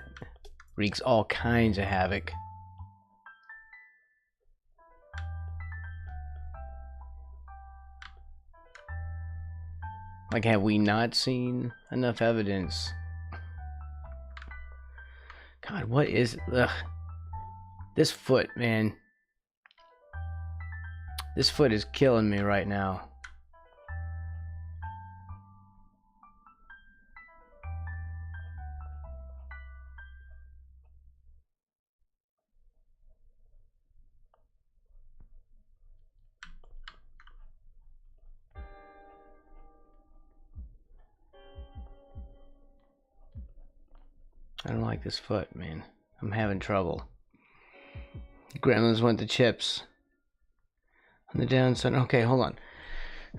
A: wreaks all kinds of havoc. Like, have we not seen enough evidence? God, what is... Ugh. This foot, man. This foot is killing me right now. I don't like this foot, man. I'm having trouble. Gremlins want the chips. On the downside, okay, hold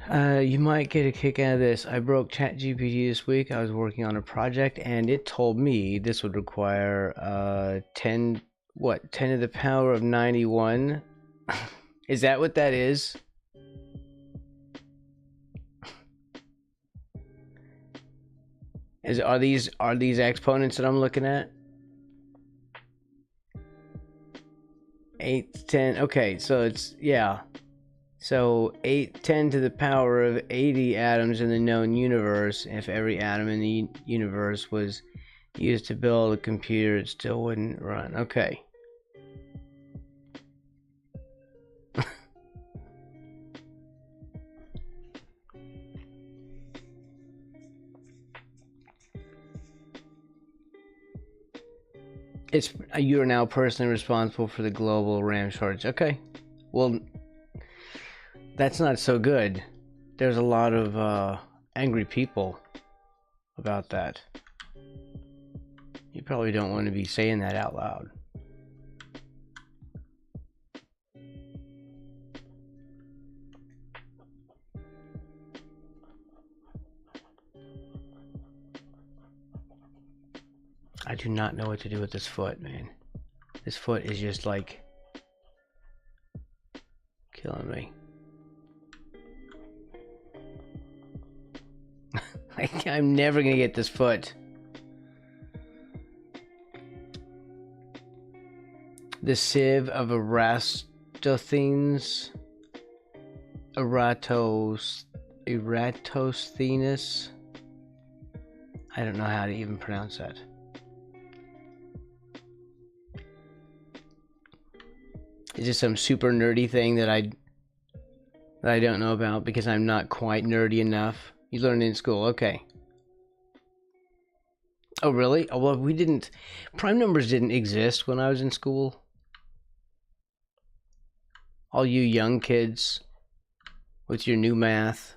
A: on. You might get a kick out of this. I broke ChatGPT this week. I was working on a project, and it told me this would require 10 to the power of 91. Is that what that is? Are these exponents that I'm looking at? 8 to 10. Okay, so it's, yeah. So 10 to the power of 80 atoms in the known universe. If every atom in the universe was used to build a computer, it still wouldn't run. Okay. You are now personally responsible for the global RAM shortage. Okay. Well, that's not so good. There's a lot of angry people about that. You probably don't want to be saying that out loud. I do not know what to do with this foot, man. This foot is just like killing me. I'm never gonna get this foot. The sieve of Eratosthenes. Eratosthenes. I don't know how to even pronounce that. Is this some super nerdy thing that I don't know about because I'm not quite nerdy enough? You learned in school, okay. Oh, really? Oh, well, we didn't... Prime numbers didn't exist when I was in school. All you young kids with your new math.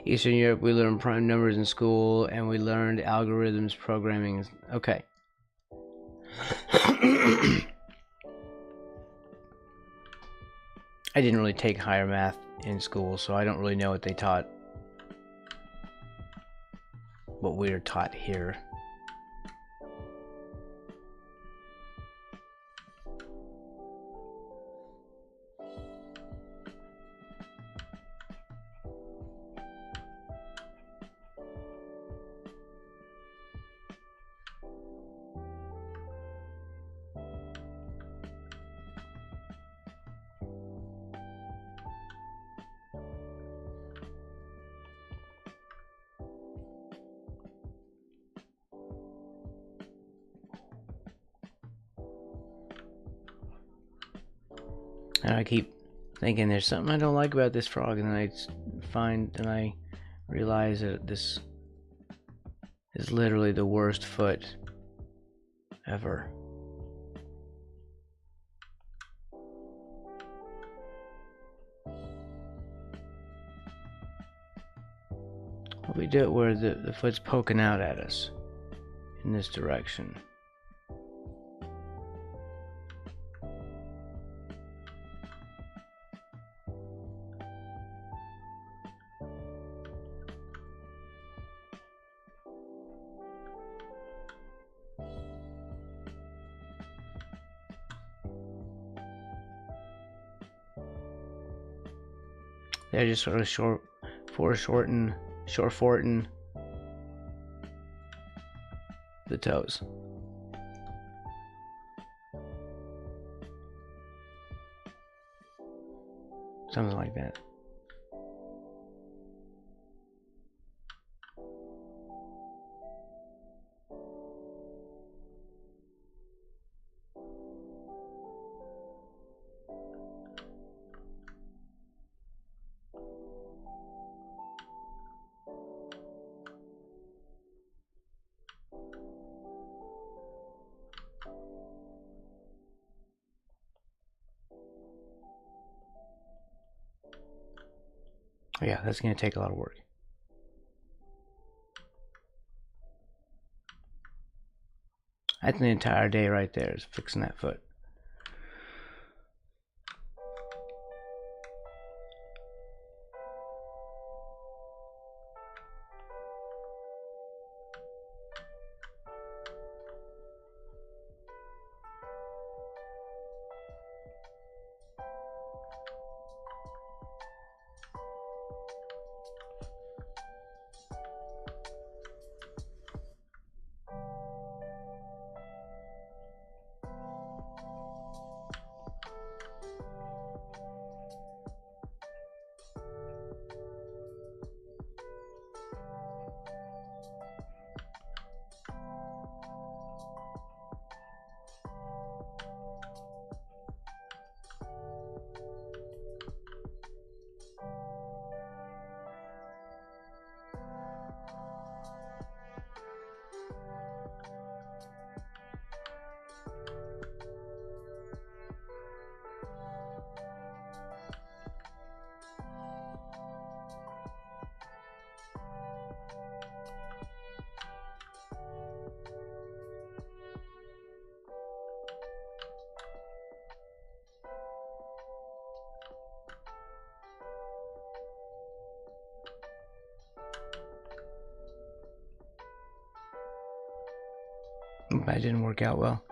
A: Eastern Europe, we learned prime numbers in school, and we learned algorithms, programming. Okay. I didn't really take higher math in school, so I don't really know what they taught. What we're taught here. And I keep thinking there's something I don't like about this frog, and then I realize that this is literally the worst foot ever. We do it where the foot's poking out at us in this direction. They're just sort of shorten the toes. Something like that. Yeah, that's going to take a lot of work. That's an entire day right there, is fixing that foot. That didn't work out well.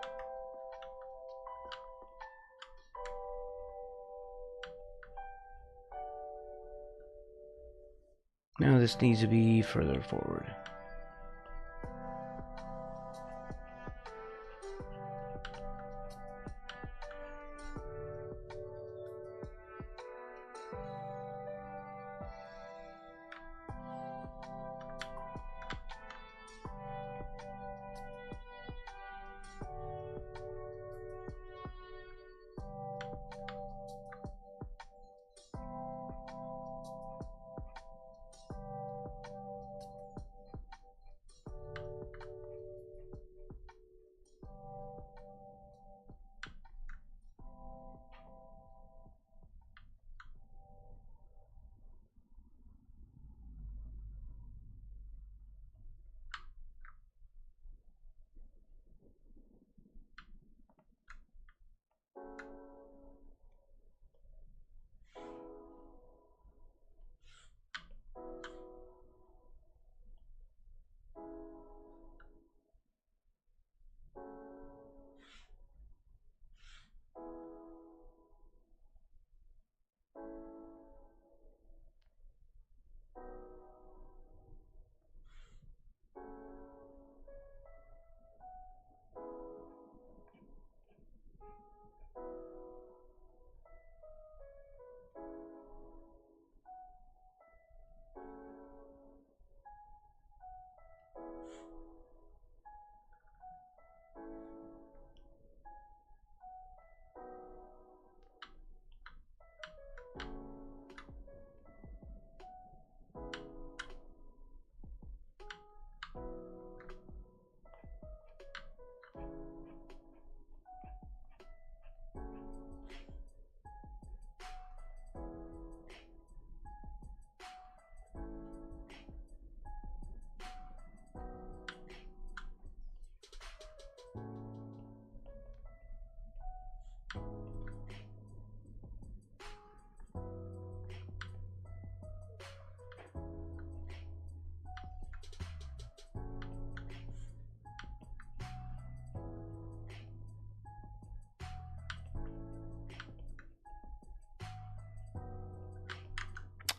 A: Now this needs to be further forward.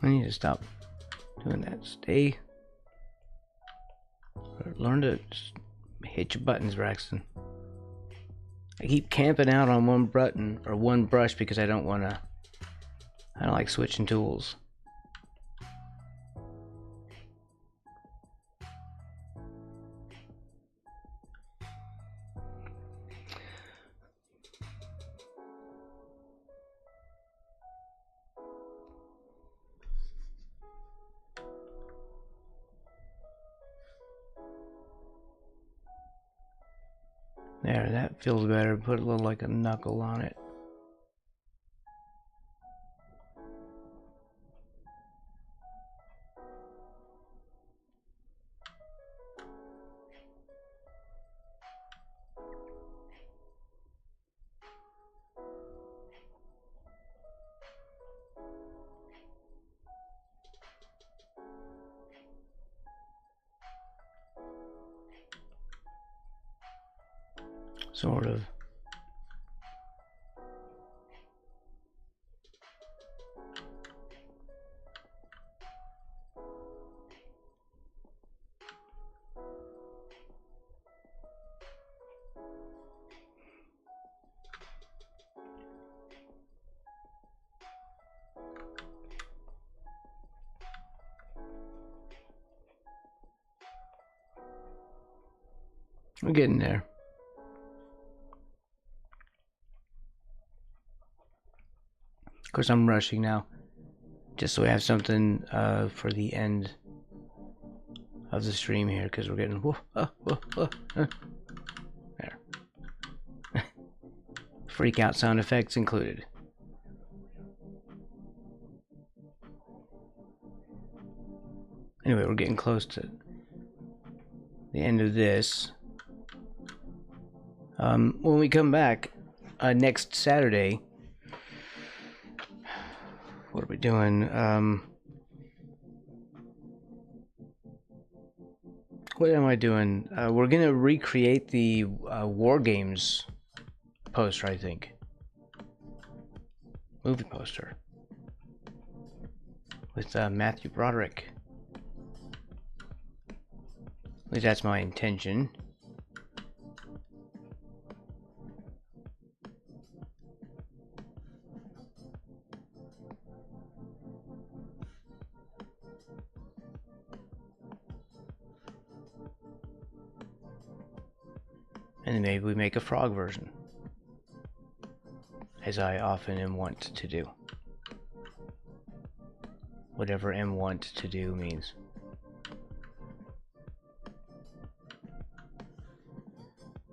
A: I need to stop doing that. Stay. Learn to hit your buttons, Braxton. I keep camping out on one button or one brush because I don't like switching tools. There, that feels better. Put a little like a knuckle on it. Sort of. We're getting there. Of course, I'm rushing now, just so we have something for the end of the stream here, because we're getting there. Freak out sound effects included. Anyway, we're getting close to the end of this. When we come back next Saturday, what are we doing? What am I doing? We're gonna recreate the War Games poster, I think. Movie poster. With Matthew Broderick. At least that's my intention. And maybe we make a frog version, as I often am wont to do. Whatever am wont to do means.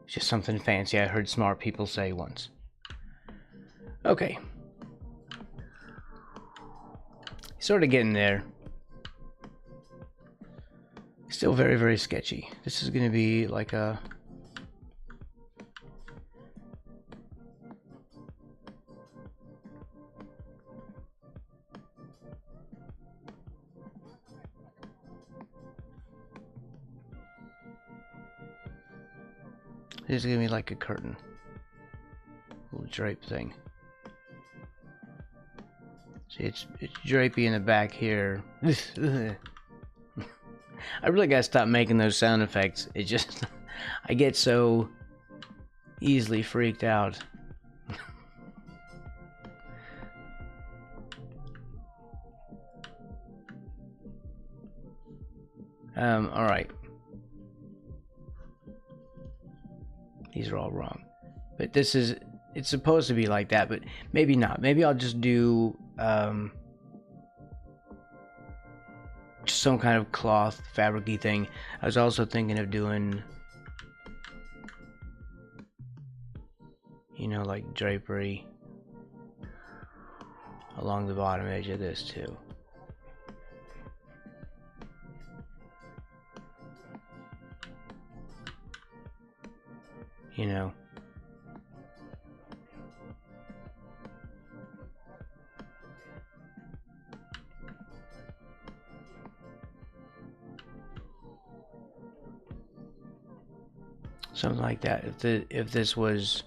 A: It's just something fancy I heard smart people say once. Okay. Sort of getting there. Still very, very sketchy. This is going to be like a... This is gonna be like a curtain, little drape thing. See, it's drapey in the back here. I really gotta stop making those sound effects. It just, I get so easily freaked out. All right. These are all wrong, but this is, it's supposed to be like that, but maybe not. Maybe I'll just do just some kind of cloth fabric-y thing. I was also thinking of doing, you know, like drapery along the bottom edge of this too. You know, something like that. If this was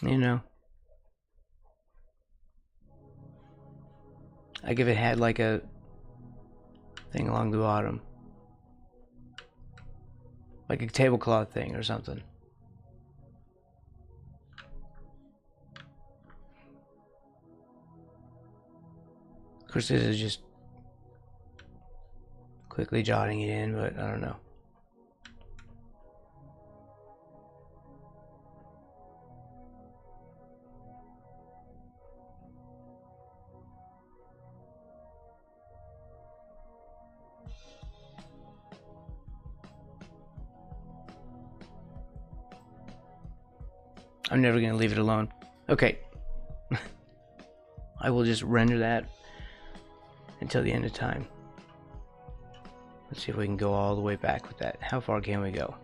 A: You know? Like if it had like a thing along the bottom. Like a tablecloth thing or something. Of course, this is just quickly jotting it in, but I don't know. I'm never going to leave it alone. Okay. I will just render that until the end of time. Let's see if we can go all the way back with that. How far can we go?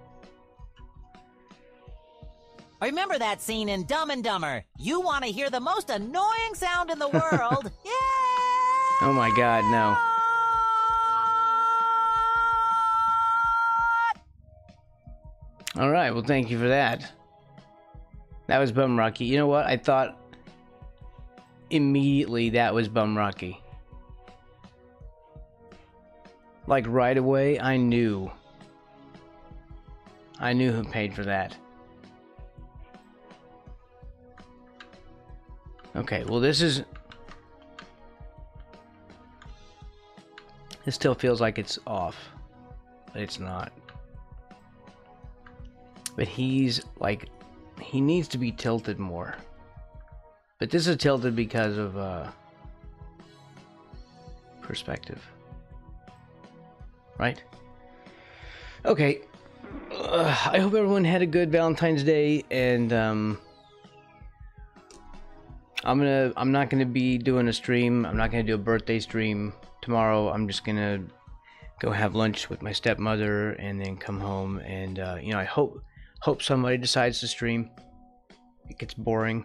D: Remember that scene in Dumb and Dumber? You want to hear the most annoying sound in the world? Yeah!
A: Oh my god, no. Alright, well thank you for that. That was Bum Rocky. You know what? I thought immediately that was Bum Rocky. Like right away, I knew. I knew who paid for that. Okay, well this still feels like it's off, but it's not. But he's like, he needs to be tilted more. But this is tilted because of perspective. Right? Okay. I hope everyone had a good Valentine's Day, and I'm not gonna be doing a stream. I'm not gonna do a birthday stream tomorrow. I'm just gonna go have lunch with my stepmother and then come home, and you know, I hope somebody decides to stream. It gets boring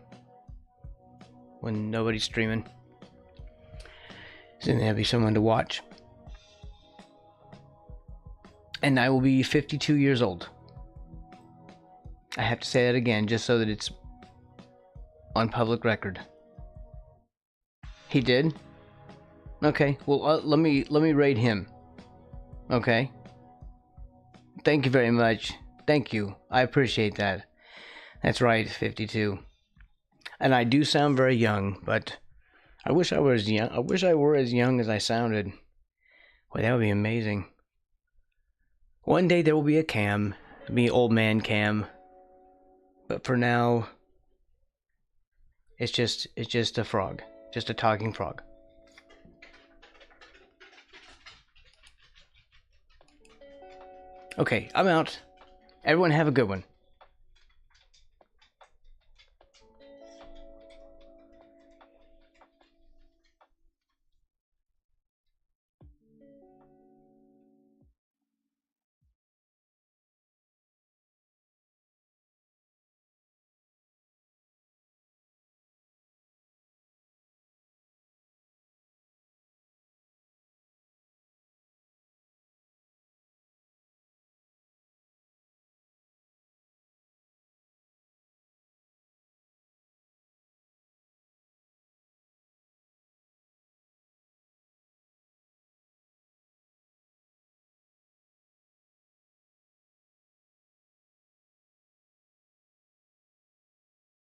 A: when nobody's streaming, so then there'll be someone to watch. And I will be 52 years old. I have to say that again just so that it's on public record. He did? Okay, well let me rate him. Okay? Thank you very much. Thank you. I appreciate that. That's right, 52. And I do sound very young, but I wish I was young. I wish I were as young as I sounded. Boy, that would be amazing. One day there will be a Cam, be old man Cam. But for now, it's just a frog, just a talking frog. Okay, I'm out. Everyone have a good one.